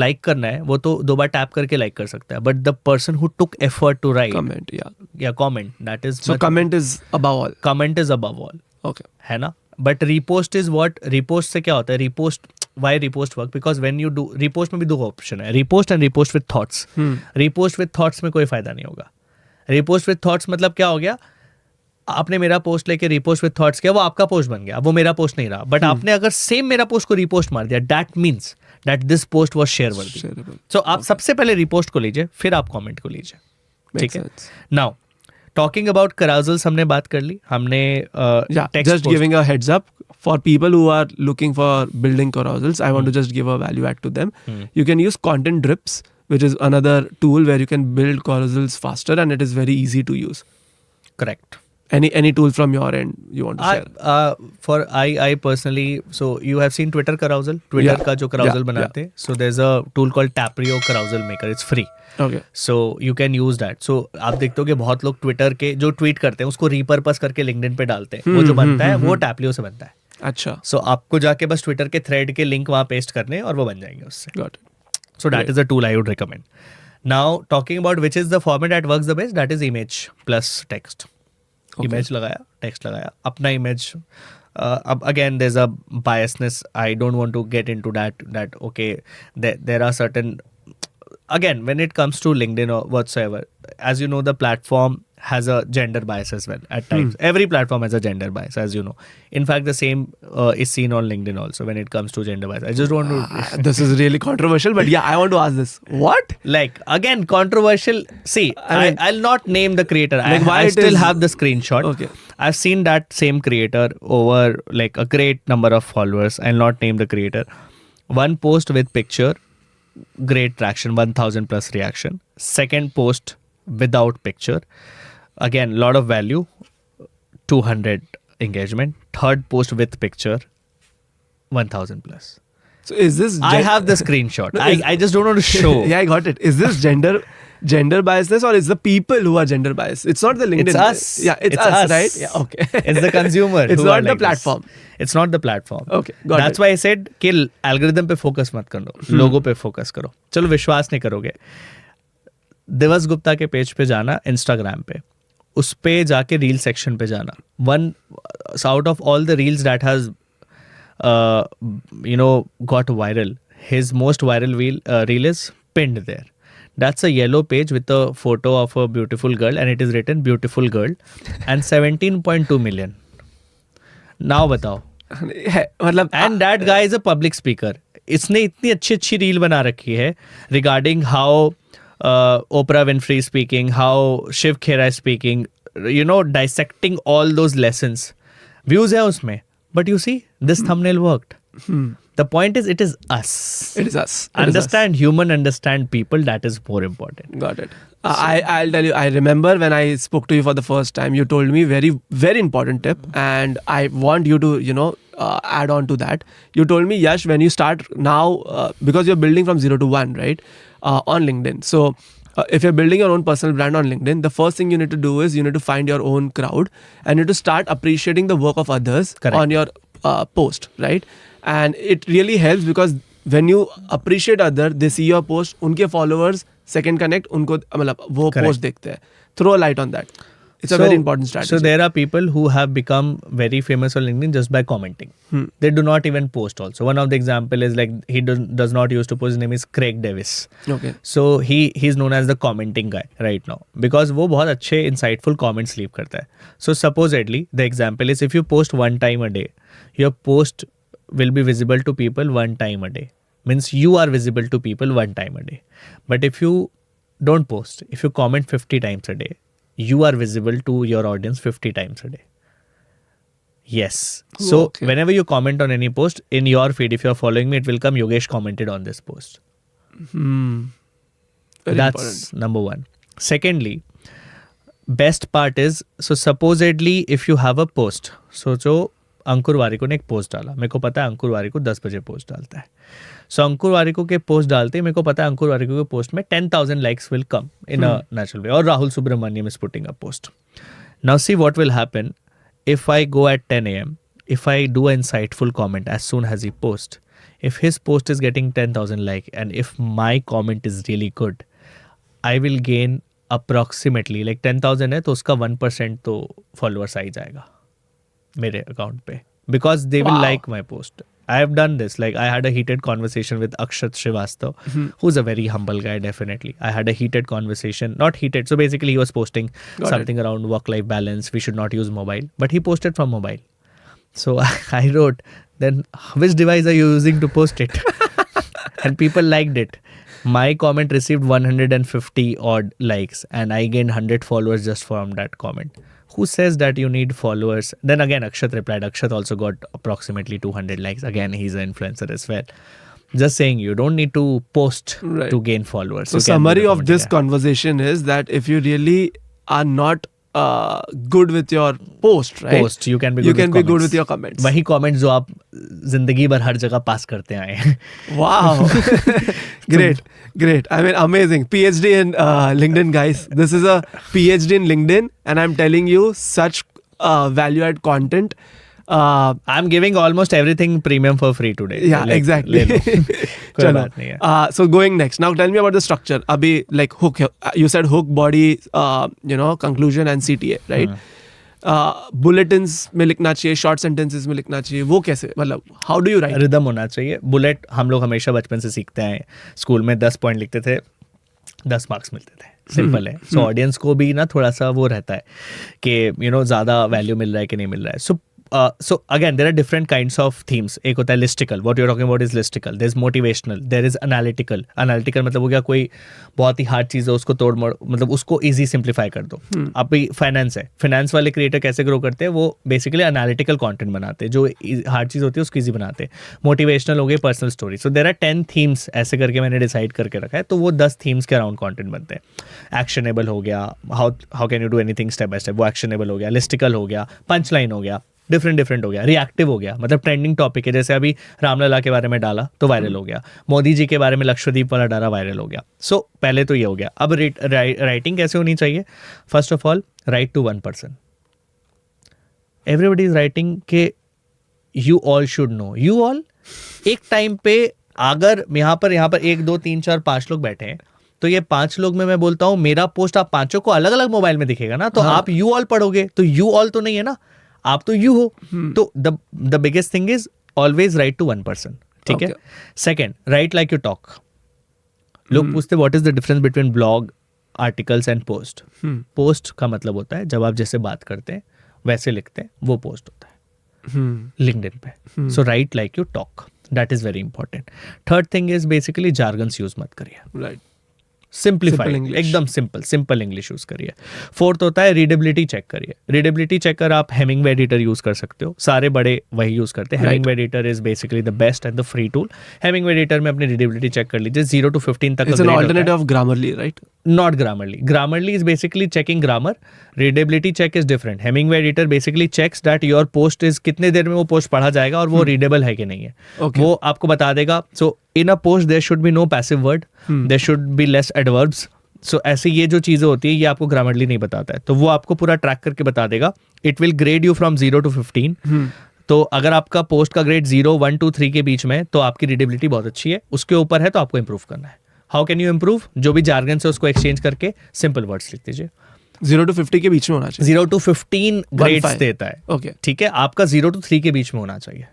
like करना है वो तो 2 बार टैप करके like कर सकता है, but the person who took effort to write Comment, yeah. comment, that is So comment is above all. comment is above all. Okay. है ना. But repost is what, repost से क्या होता है? Repost, why repost work? Because when you do repost में भी 2 option है, repost and repost with thoughts. Repost with thoughts में कोई फायदा नहीं होगा. रिपोस्ट विद थॉट्स मतलब क्या हो गया? आपने मेरा पोस्ट लेके रिपोस्ट विद थॉट्स किया, वो आपका पोस्ट बन गया, वो मेरा पोस्ट नहीं रहा. बट आपने अगर सेम मेरा पोस्ट को रिपोस्ट मार दिया, that means that this post was share वर्दी. Shareable. सो आप सबसे पहले रिपोस्ट को लीजिए, फिर आप कमेंट को लीजिए. ठीक Makes है. sense. Now talking about carousels हमने बात कर ली. हमने Yeah, text just post- giving a heads up for people who are looking for building carousels. I want to just give a value add to them. You can use content drips, which is another tool where you can build carousels faster, and it is very easy to use. correct. Any tool from your end you want to share? I personally, so you have seen Twitter carousel, Twitter Yeah. का जो carousel Yeah. बनाते हैं. So there's a tool called Taprio carousel maker. It's free. Okay. So you can use that. So आप देखते हो कि बहुत लोग Twitter के जो ट्वीट करते हैं उसको repurpose करके LinkedIn पे डालते हैं. वो जो बनता है वो Taprio से बनता है. अच्छा. So आपको जाके बस Twitter के thread के लिंक वहाँ पेस्ट करने और वो बन जाएंगे उससे. Got it. So that is a tool I would recommend. Now talking about which is the format that works the best, that is image plus text. Okay. Image लगाया, text लगाया, अपना image. अब again there's a biasness. I don't want to get into that okay, there are certain, again when it comes to LinkedIn or whatsoever, as you know, the platform has a gender bias as well at times. Every platform has a gender bias, as you know. In fact, the same is seen on LinkedIn also when it comes to gender bias. I just want to This is really controversial, but yeah, I want to ask this. What? like again controversial. See, I mean- I'll not name the creator. Like, why I it still is- have the screenshot. Okay. I've seen that same creator over like a great number of followers. I'll not name the creator. One post with picture, great traction, 1000 plus reaction. Second post without picture, again lot of value, 200 engagement. Third post with picture, 1000 plus. So is this? I have the screenshot. No, I just don't want to show. Yeah, I got it. Is this gender biasness, or is the people who are gender biased? It's not the LinkedIn. It's us. Yeah, it's us, right? Yeah, okay. It's the consumer. It's who are not the like this. platform. It's not the platform. Okay, got That's it. why I said कि algorithm पे focus मत करो, लोगों पे focus करो. चलो विश्वास नहीं करोगे. दिवस गुप्ता के पेज पे जाना, इंस्टाग्राम पे, उस पे जाके रील सेक्शन पे जाना. One out of all the reels that has got viral, his most viral reel is pinned there. That's a yellow page with a photo of a beautiful girl, and it is written beautiful girl and 17.2 million. Now बताओ. है, मतलब And that guy is a public speaker. इसने इतनी अच्छी reel बना रखी है regarding how Oprah Winfrey is speaking, how Shiv Khera is speaking, dissecting all those lessons. Views है उसमें. But you see, this thumbnail worked. The point is, it is us. It is us. It is us. Understand human, understand people. That is more important. Got it. I'll tell you, I remember when I spoke to you for the first time, you told me very, very important tip, and I want you to, add on to that. You told me, Yash, when you start now, because you're building from 0 to 1, right, on LinkedIn. So if you're building your own personal brand on LinkedIn, the first thing you need to do is you need to find your own crowd, and you need to start appreciating the work of others Correct. on your post, right? And it really helps because when you appreciate other, they see your post, उनके followers second connect, उनको मतलब वो Correct. post देखते हैं. Throw a light on that. It's a very important strategy. So there are people who have become very famous on LinkedIn just by commenting. They do not even post also. One of the example is like he does not used to post. His name is Craig Davis. Okay. So he's known as the commenting guy right now because वो बहुत अच्छे insightful comments leave करता है. So supposedly the example is if you post one time a day, your post will be visible to people one time a day. Means you are visible to people one time a day. But if you don't post, if you comment 50 times a day, you are visible to your audience 50 times a day. Yes. So Okay. whenever you comment on any post in your feed, if you're following me, it will come Yogesh commented on this post. Very That's important. number one. Secondly, best part is, so supposedly if you have a post, so जो अंकुर वारिको ने एक post डाला, मेरे को पता है अंकुर वारिको 10 बजे post डालता है. सो अंकुर वारिको के पोस्ट डालते ही मेरे को पता है अंकुर वारिको के पोस्ट में 10,000 likes will come in a natural way. और Rahul Subramaniam is putting a post. Now see what will happen if I go at 10 a.m., if I do an insightful comment as soon as he posts, if his post is getting 10,000 like and if my comment is really good, I will gain approximately like 10,000 है तो उसका 1% तो followers आ ही जाएगा मेरे account पे because they will Wow. like my post. I have done this. Like I had a heated conversation with Akshat Srivastav, who's a very humble guy, definitely. I had a heated conversation, not heated. So basically he was posting Got something around work-life balance. We should not use mobile, but he posted from mobile. So I wrote, then which device are you using to post it? And people liked it. My comment received 150 odd likes and I gained 100 followers just from that comment. Who says that you need followers? Then again, Akshat replied. Akshat also got approximately 200 likes. Again, he's an influencer as well. Just saying, you don't need to post Right. to gain followers. So You can summary do of that this only. conversation is that if you really are not good with your post, right? Post, you can be good You with can be good comments. with your comments. वही comments जो आप जिंदगी भर हर जगह पास करते आए हैं. Wow. Great. I mean, amazing. PhD in LinkedIn, guys. This is a PhD in LinkedIn, and I'm telling you, such value-add content. I'm giving almost everything premium for free today. Yeah, Like, exactly. ले लो. कोई Chalo. बात नहीं है. So going next. Now tell me about the structure. Abhi, like hook. You said hook, body, conclusion and CTA, right? Bulletins में लिखना चाहिए, short sentences में लिखना चाहिए. वो कैसे? मतलब how do you write? Rhythm होना चाहिए. बुलेट हम लोग हमेशा बचपन से सीखते हैं. स्कूल में 10 पॉइंट लिखते थे, 10 मार्क्स मिलते थे. सिंपल है. सो ऑडियंस को भी ना थोड़ा सा वो रहता है कि ज़्यादा वैल्यू मिल रहा है कि नहीं मिल रहा है. So again, there are different kinds of themes. एक होता है listicle. What you're talking about is listicle. There's motivational. There is analytical. Analytical मतलब हो गया कोई बहुत ही हार्ड चीज़ है उसको तोड़ मोड़ मतलब उसको easy simplify कर दो. अब फाइनेंस है. फाइनेंस वाले क्रिएटर कैसे ग्रो करते हैं? वो बेसिकली एनालिटिकल कंटेंट बनाते हैं. जो हार्ड चीज़ होती है उसको ईजी बनाते हैं. मोटिवेशनल हो गई, personal story. So there are 10 themes ऐसे करके मैंने डिसाइड करके रखा है. तो वो 10 थीम्स के अराउंड कंटेंट बनते हैं. एक्शनेबल हो गया, how can you do anything step by step, वो एक्शनेबल हो गया. लिस्टिकल हो गया, पंच लाइन हो गया, डिफरेंट हो गया. रिएक्टिव हो गया, मतलब ट्रेंडिंग टॉपिक है. जैसे अभी रामलला के बारे में डाला तो वायरल हो गया. मोदी जी के बारे में लक्षद्वीप वाला डाला, वायरल हो गया. सो पहले तो ये हो गया. अब राइटिंग कैसे होनी चाहिए? First of all, write to one person. Everybody is writing के you all should know. You all एक टाइम पे अगर यहाँ पर 1 2 3 4 5 लोग बैठे हैं तो ये 5 लोग में मैं बोलता हूँ मेरा पोस्ट आप पांचों को अलग अलग मोबाइल में दिखेगा ना, तो आप यू ऑल पढ़ोगे तो यू ऑल तो नहीं है ना, आप तो यू हो. तो the biggest thing is always write to one person. ठीक है. Second, write like you talk. लोग पूछते what is the difference between blog, articles and post. Post का मतलब होता है जब आप जैसे बात करते हैं वैसे लिखते हैं, वो पोस्ट होता है लिंक्डइन पे. So write like you talk, that is very important. Third thing is basically jargons use मत करिए. Right. सिंप्लीफाइड, एकदम सिंपल इंग्लिश यूज करिए. फोर्थ होता है रीडेबिलिटी चेक करिए. रीडेबिलिटी चेकर आप हेमिंगवे एडिटर यूज कर सकते हो. सारे बड़े वही यूज करते हैं. Hemingway editor is basically the best and the free tool. Hemingway editor में अपनी रीडेबिलिटी चेक कर लीजिए. 0 to 15 तक. It's an alternative of Grammarly, right? Not Grammarly. Grammarly is basically checking grammar. Readability check is different. Hemingway editor basically checks that your post is कितने देर में वो post पढ़ा जाएगा और वो readable है कि नहीं है. Okay. वो आपको बता देगा. So in a post there should be no passive word. There should be less adverbs. So ऐसे ये जो चीज़ें होती है ये आपको Grammarly नहीं बताता है. तो वो आपको पूरा ट्रैक करके बता देगा. It will grade you from 0 to 15. तो अगर आपका पोस्ट का ग्रेड 0 1 2 3 के बीच में तो आपकी रीडेबिलिटी बहुत अच्छी है. उसके ऊपर है तो आपको इंप्रूव करना है. How can you improve? जो भी जार्गन से उसको एक्सचेंज करके सिंपल वर्ड्स लिख दीजिए. 0 to 50 के बीच में होना चाहिए. 0 to 15 ग्रेड्स 1-5 देता है. Okay. ठीक है, आपका 0 to 3 के बीच में होना चाहिए.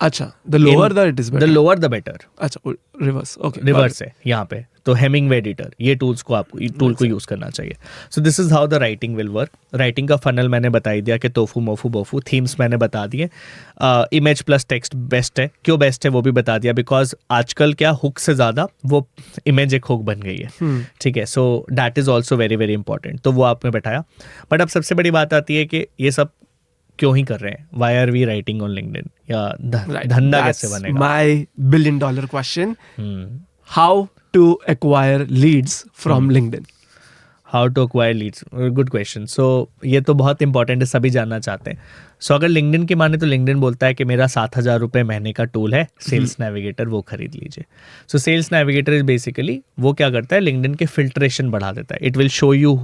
अच्छा, the lower the it is the better. Lower the better. अच्छा, रिवर्स. ओके. रिवर्स है यहाँ पे. तो हेमिंगवे एडिटर, ये टूल्स को आपको टूल को यूज करना चाहिए. सो this is how the writing will work. Writing का फनल मैंने बता ही दिया कि तोफू मोफू बोफू. थीम्स मैंने बता दिए. इमेज प्लस टेक्स्ट बेस्ट है. क्यों बेस्ट है वो भी बता दिया, बिकॉज आजकल क्या हुक से ज्यादा वो इमेज एक हुक बन गई है. ठीक है, सो that is also very very important. तो वो आपने बैठाया. बट अब सबसे बड़ी बात आती है कि ये सब क्यों ही कर रहे हैं. Why are we writing on LinkedIn, या धंधा कैसे बनेगा. My $1 billion question. How to acquire leads from LinkedIn. How to acquire leads, good question. So ये तो बहुत इंपॉर्टेंट है, सभी जानना चाहते हैं. सो अगर लिंक्डइन की माने तो लिंक्डइन बोलता है कि मेरा 7,000 रुपये महीने का टूल है सेल्स नेविगेटर, वो खरीद लीजिए. So sales navigator is basically वो क्या करता है, लिंक्डइन के फिल्ट्रेशन बढ़ा देता है. It will show you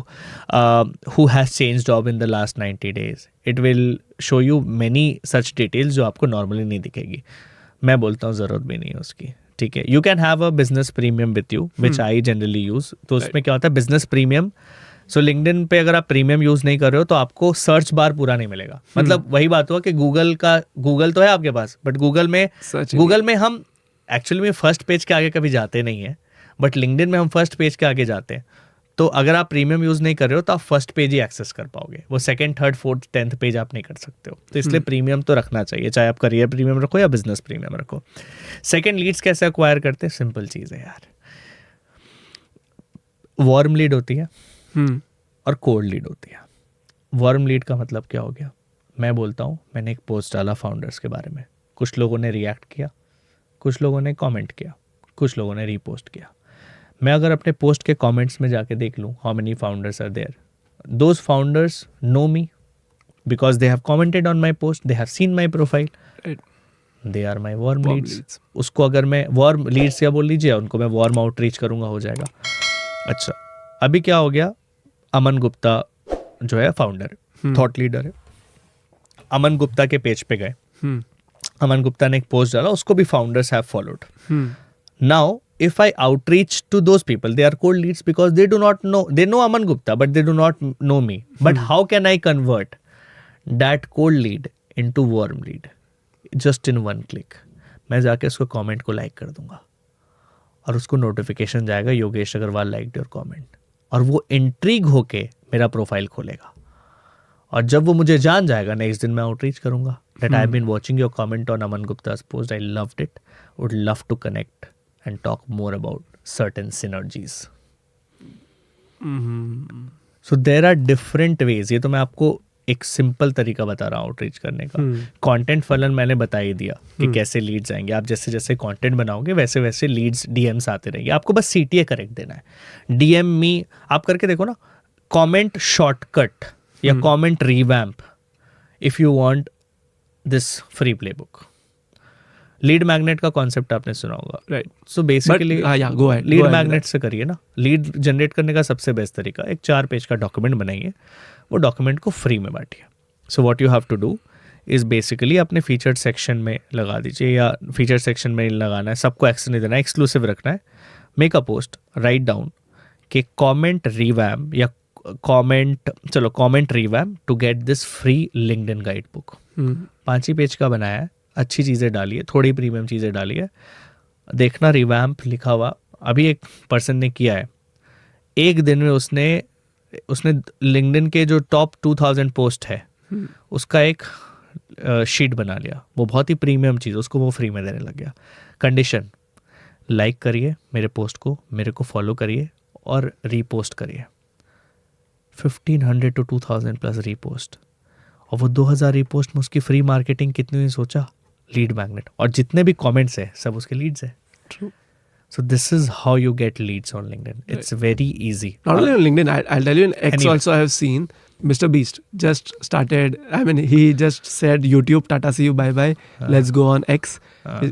who has change job in the last 90 days. It will show you many such details जो आपको नॉर्मली नहीं दिखेगी. मैं बोलता हूँ ज़रूरत भी नहीं है उसकी. ठीक है, you can have a business premium with you which I generally use. तो उसमें क्या होता है, बिजनेस प्रीमियम. सो लिंक्डइन पे अगर आप प्रीमियम यूज नहीं कर रहे हो तो आपको सर्च बार पूरा नहीं मिलेगा. मतलब वही बात हुआ कि गूगल तो है आपके पास, बट गूगल में हम एक्चुअली में फर्स्ट पेज के आगे कभी जाते नहीं है, बट लिंक्डइन में हम फर्स्ट पेज के आगे जाते हैं. तो अगर आप प्रीमियम यूज नहीं कर रहे हो तो आप फर्स्ट पेज ही एक्सेस कर पाओगे. वो second, third, fourth, 10th page आप नहीं कर सकते हो. तो इसलिए प्रीमियम तो रखना चाहिए, चाहे आप करियर प्रीमियम रखो या बिजनेस प्रीमियम रखो. सेकंड, लीड्स कैसे एक्वायर करते हैं, सिंपल चीज़ है यार. वार्म लीड होती है और कोल्ड लीड होती है. वार्म लीड का मतलब क्या हो गया, मैं बोलता हूँ मैंने एक पोस्ट डाला फाउंडर्स के बारे में, कुछ लोगों ने रिएक्ट किया, कुछ लोगों ने कमेंट किया, कुछ लोगों ने रीपोस्ट किया. मैं अगर अपने पोस्ट के कमेंट्स में जाके देख लूँ how many founders are there, those founders know me because they have commented on my post, they have seen my profile, they are my warm leads. उसको अगर मैं वार्म लीड्स या बोल लीजिए, उनको मैं वार्म आउटरीच करूँगा, हो जाएगा. अच्छा, अभी क्या हो गया, अमन गुप्ता जो है फाउंडर, थॉट लीडर है, अमन गुप्ता के पेज पे गए, अमन गुप्ता ने एक पोस्ट डाला, उसको भी founders have followed. Now if I outreach to those people, they are cold leads because they do not know, they know Aman Gupta but they do not know me. But how can I convert that cold lead into warm lead just in one click? मैं जाके उसको comment को like कर दूंगा और उसको notification जाएगा, Yogesh Agarwal liked your comment, और वो इंट्रीग होके मेरा प्रोफाइल खोलेगा. और जब वो मुझे जान जाएगा, नेक्स्ट दिन मैं आउटरीच करूंगा that I have been watching your comment on Aman Gupta's post, I loved it, would love to connect and talk more about certain synergies. So there are different ways. ये तो मैं आपको एक simple तरीका बता रहा हूँ आउटरीच करने का. कंटेंट फलन मैंने बता ही दिया कि कैसे लीड्स आएंगे. आप जैसे जैसे कंटेंट बनाओगे वैसे वैसे लीड्स डीएम्स आते रहेंगे. आपको बस CTA करेक्ट देना है. DM मी आप करके देखो ना, कमेंट शॉर्टकट या comment revamp if you want this free playbook. Lead magnet का कॉन्सेप्ट आपने सुना होगा, right? So basically lead magnet से करिए ना. लीड जनरेट करने का सबसे बेस्ट तरीका, एक 4 पेज का डॉक्यूमेंट बनाइए, वो डॉक्यूमेंट को फ्री में बांटिए. So what you have to do is basically अपने फीचर्ड सेक्शन में लगा दीजिए, या फीचर्ड सेक्शन में लगाना है, सबको एक्सेस नहीं देना है, एक्सक्लूसिव रखना है. Make a post, write down कि कॉमेंट रिवैम्प या comment revamp to get this free LinkedIn guide book. 5 ही पेज का बनाया है, अच्छी चीज़ें डालिए, थोड़ी प्रीमियम चीज़ें डालिए, देखना रिवैम्प लिखा हुआ. अभी एक पर्सन ने किया है, एक दिन में उसने लिंक्डइन के जो टॉप 2000 पोस्ट है उसका एक शीट बना लिया. वो बहुत ही प्रीमियम चीज़, उसको वो फ्री में देने लग गया. कंडीशन, लाइक करिए मेरे पोस्ट को, मेरे को फॉलो करिए और रीपोस्ट करिए. 1500 to 2000 प्लस रीपोस्ट, और वो 2000 रीपोस्ट में उसकी फ्री मार्केटिंग कितनी हुई सोचा, लीड मैग्नेट. और जितने भी कमेंट्स है सब उसके लीड्स है. True. So this is how you get leads on LinkedIn. It's very easy. Not only on LinkedIn, I'll tell you in X also I have seen Mr. Beast just started, I mean he just said YouTube, Tata see you, bye bye, let's go on X.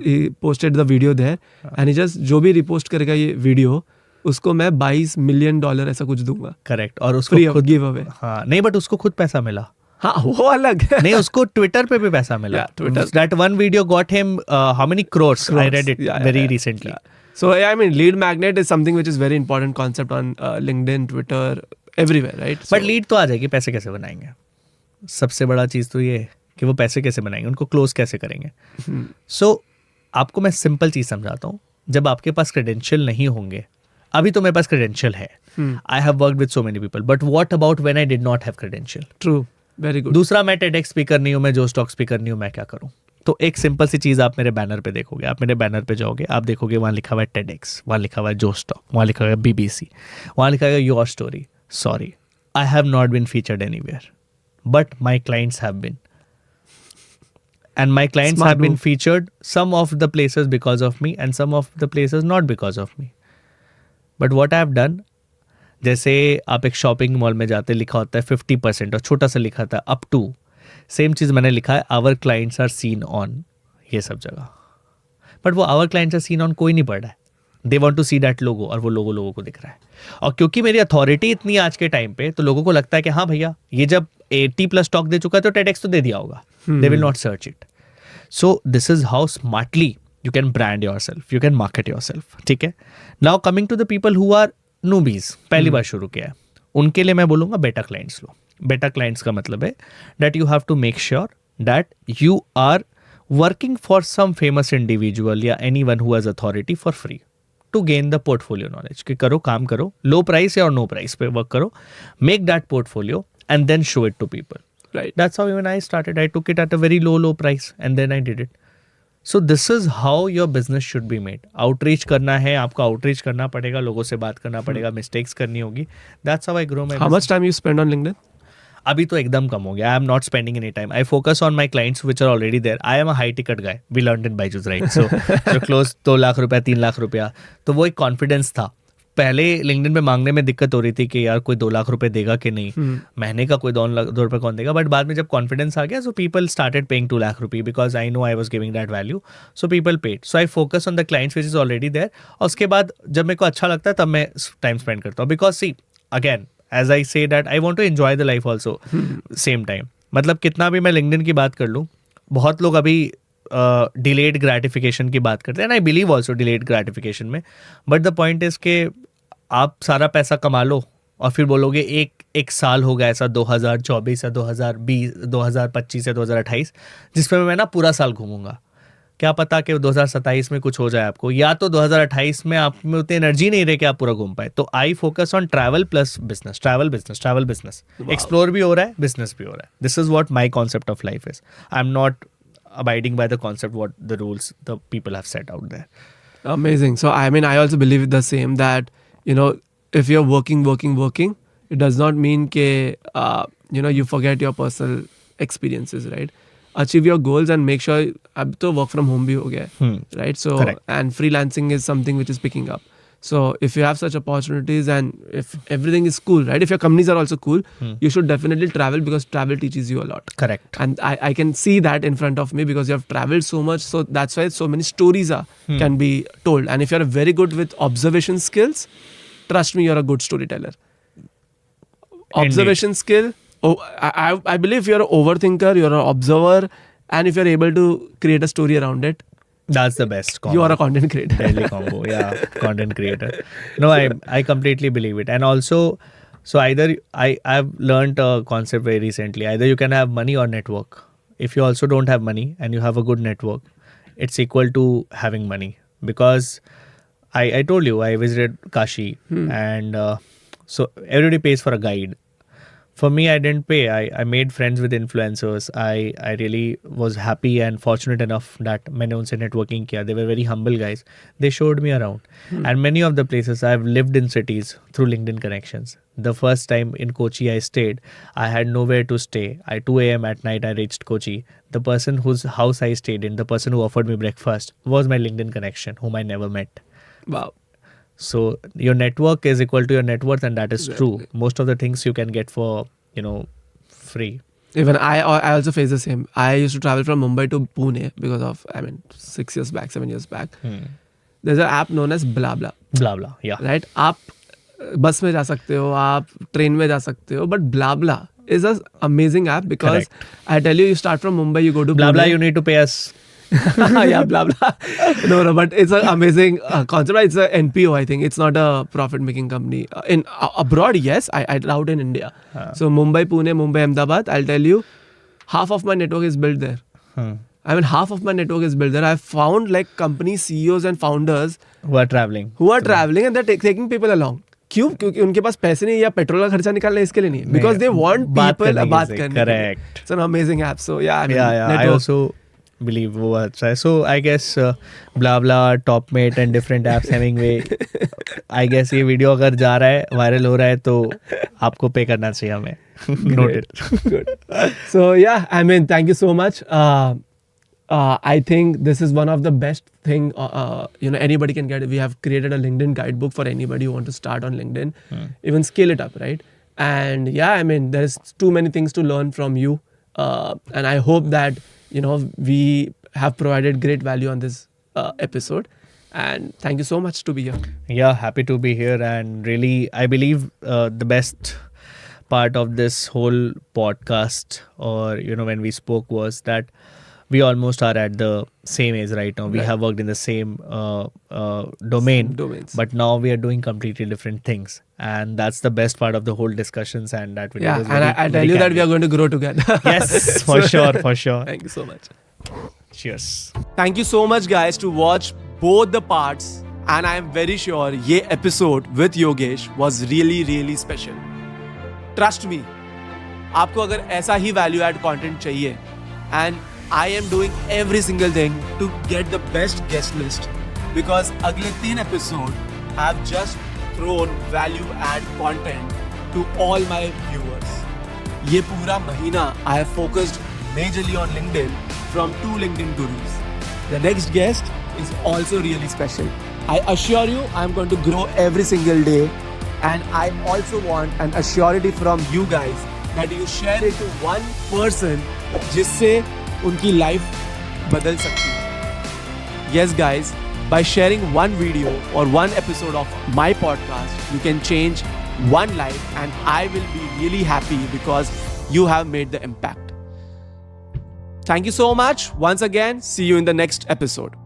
He posted the video there and he just जो भी repost करेगा ये video उसको मैं $22 million ऐसा कुछ दूंगा. Correct. और उसको खुद गिव अवे. हाँ नहीं, बट उसको खुद पैसा मिला. हाँ वो अलग है. नहीं, उसको ट्विटर पे भी पैसा मिला. Twitter. That one video got him how many crores? I read it very recently. So I mean lead magnet is something which is very important concept on LinkedIn, Twitter, everywhere, right? But lead तो आ जाएगी, पैसे कैसे बनाएंगे? सबसे बड़ा चीज़ तो ये है कि वो पैसे कैसे बनाएंगे, उनको क्लोज कैसे करेंगे. सो आपको मैं सिंपल चीज़ समझाता हूँ. जब आपके पास क्रेडेंशियल नहीं होंगे, अभी तो मेरे पास क्रेडेंशियल है, I have worked with so many people, but what about when I did not have credential? True, very good. दूसरा, मैं टेडेक्स स्पीकर नहीं हूँ, मैं जो स्टॉक स्पीकर नहीं हूँ, मैं क्या करूँ? तो एक सिंपल सी चीज़ आप मेरे बैनर पे देखोगे, आप मेरे बैनर पे जाओगे, आप देखोगे वहाँ लिखा हुआ है टेडेक्स, वहाँ लिखा हुआ है जो स्टॉक, वहाँ लिखा हुआ है BBC, वहाँ लिखा हुआ है your story. Sorry, I have not been featured anywhere, but my clients have been. And my clients Smart have been move. featured some of the places because of me and some of the places not because of me. But what I have done, जैसे आप एक shopping mall में जाते, लिखा होता है 50% और छोटा सा लिखा था अप टू, सेम चीज़ मैंने लिखा है our clients are seen on, ये सब जगह. बट वो our clients are seen on कोई नहीं पढ़ रहा है. They want to see that logo, और वो लोगों को दिख रहा है. और क्योंकि मेरी अथॉरिटी इतनी है आज के टाइम पे, तो लोगों को लगता है कि हाँ भैया, ये जब 80+ स्टॉक दे चुका है तो टेडेक्स तो दे दिया होगा. They will not search it. So this is how smartly you can brand yourself, you can market yourself. ठीक है. Now coming to the people who are noobies, पहली बार शुरू किया है, उनके लिए मैं बोलूँगा बेटा क्लाइंट्स लो. बेटा क्लाइंट्स का मतलब है that you have to make sure that you are working for some famous individual या anyone who has authority for free to gain the portfolio knowledge. कि करो, काम करो, लो प्राइस या और नो प्राइस पे वर्क करो, make that portfolio and then show it to people. Right. That's how even I started. I took it at a very low price and then I did it. So this is how your business should be made. Outreach करना है, आपको outreach करना पड़ेगा, लोगों से बात करना पड़ेगा, mistakes करनी होगी. That's how I grow my How business. much time you spend on LinkedIn? अभी तो एकदम कम हो गया. I am not spending any time. I focus on my clients which are already there. I am a high ticket guy. We learned in Byju's, right? So close 2 lakh रुपया, 3 लाख रुपया, तो वो एक कॉन्फिडेंस था. पहले लिंक्डइन पे मांगने में दिक्कत हो रही थी कि यार कोई 2 लाख रुपए देगा कि नहीं, महीने का कोई 2 रुपए कौन देगा. बट बाद में जब कॉन्फिडेंस आ गया, so people started paying 2 lakh रुपए because I know I was giving that value. So people paid. So I focus on the clients which is already there. और उसके बाद जब मेरे को अच्छा लगता है तब मैं टाइम स्पेंड करता हूँ. Because see again, as I say that I want to enjoy the life also same time. मतलब कितना भी मैं लिंक्डइन की बात कर लूँ, बहुत लोग अभी डिलेड ग्रेटिफिकेशन की बात करते हैं, and I believe also delayed gratification में. बट द पॉइंट इज के आप सारा पैसा कमा लो और फिर बोलोगे एक साल हो गया ऐसा 2024 या 2020, 2025 या 2028 जिसमें मैं ना पूरा साल घूमूंगा. क्या पता कि 2027 में कुछ हो जाए आपको, या तो 2028 में आप में उतनी एनर्जी नहीं रहे कि आप पूरा घूम पाए. तो आई focus on travel plus business, travel business. Explore भी हो रहा है, बिजनेस भी हो रहा है. This is what my concept of life is. I am not abiding by the concept what the rules the people have set out there. Amazing. So I mean, I also believe the same, that you know, if you're working, it does not mean ke you know, you forget your personal experiences, right? Achieve your goals and make sure. अब तो work from home भी हो गया है, right? So Correct. and freelancing is something which is picking up. So if you have such opportunities and if everything is cool, right? If your companies are also cool, you should definitely travel, because travel teaches you a lot. Correct. And I can see that in front of me, because you have traveled so much. So that's why so many stories can be told. And if you're very good with observation skills, trust me, you're a good storyteller. Observation skill. Oh, I believe you're an overthinker, you're an observer, and if you're able to create a story around it, That's the best combo. you are a content creator. Deadly combo, yeah, content creator. No, I completely believe it. And also, so either I've learned a concept very recently. Either you can have money or network. If you also don't have money and you have a good network, it's equal to having money. Because I told you, I visited Kashi, and so everybody pays for a guide. For me, I didn't pay. I made friends with influencers. I really was happy and fortunate enough that मैंने उनसे networking किया. They were very humble guys. They showed me around. And many of the places I've lived in cities through LinkedIn connections. The first time in Kochi I stayed, I had nowhere to stay. At 2 a.m. at night I reached Kochi. The person whose house I stayed in, the person who offered me breakfast, was my LinkedIn connection, whom I never met. Wow. So your network is equal to your net worth, and that is true. Most of the things you can get for, you know, free. Even I also face the same. I used to travel from Mumbai to Pune because of, 6 years back, 7 years back. There's an app known as BlaBla. BlaBla, yeah. Right? आप बस में जा सकते हो, आप train में जा सकते हो, but BlaBla is an amazing app, because Correct. I tell you, you start from Mumbai, you go to BlaBla, Pune. you need to pay us. Yeah, blah blah. No, but it's an amazing concept. It's a NPO, I think. It's not a profit-making company. In abroad, yes. I doubt in India. So Mumbai, Pune, Mumbai, Ahmedabad. I'll tell you, half of my network is built there. I mean, half of my network is built there. I've found like company CEOs and founders who are traveling and they're taking people along. क्यों? क्योंकि उनके पास पैसे नहीं या petrol का खर्चा निकालना है इसके लिए नहीं. Because they want people बात करने के लिए. Correct. It's an amazing app. So yeah, I mean, I also believe वो अच्छा है. So I guess blah blah, Topmate and different apps, Hemingway. I guess ये वीडियो अगर जा रहा है, वायरल हो रहा है तो आपको पे करना चाहिए हमें. Noted. Good. So yeah, I mean, thank you so much. I think this is one of the best thing anybody can get. We have created a LinkedIn guidebook for anybody who want to start on LinkedIn, even scale it up, right? And yeah, I mean, there's too many things to learn from you, and I hope that we have provided great value on this episode. And thank you so much to be here. Yeah, happy to be here, and really, I believe the best part of this whole podcast, or when we spoke, was that we almost are at the same age right now. We have worked in the same domains, but now we are doing completely different things, and that's the best part of the whole discussions. And that video was and I tell you that we are going to grow together. Yes, for sure. Thank you so much. Cheers. Thank you so much, guys, to watch both the parts, and I am very sure ये episode with Yogesh was really, really special. Trust me, आपको अगर ऐसा ही value add content चाहिए, and I am doing every single thing to get the best guest list, because अगले 3 episodes have just thrown value add content to all my viewers. ये पूरा महीना I have focused majorly on LinkedIn from 2 LinkedIn gurus. The next guest is also really special. I assure you I'm going to grow every single day, and I also want an assurity from you guys that you share it to one person जिससे उनकी life बदल सकती है. Yes guys, by sharing one video or one episode of my podcast, you can change one life, and I will be really happy because you have made the impact. Thank you so much. Once again, see you in the next episode.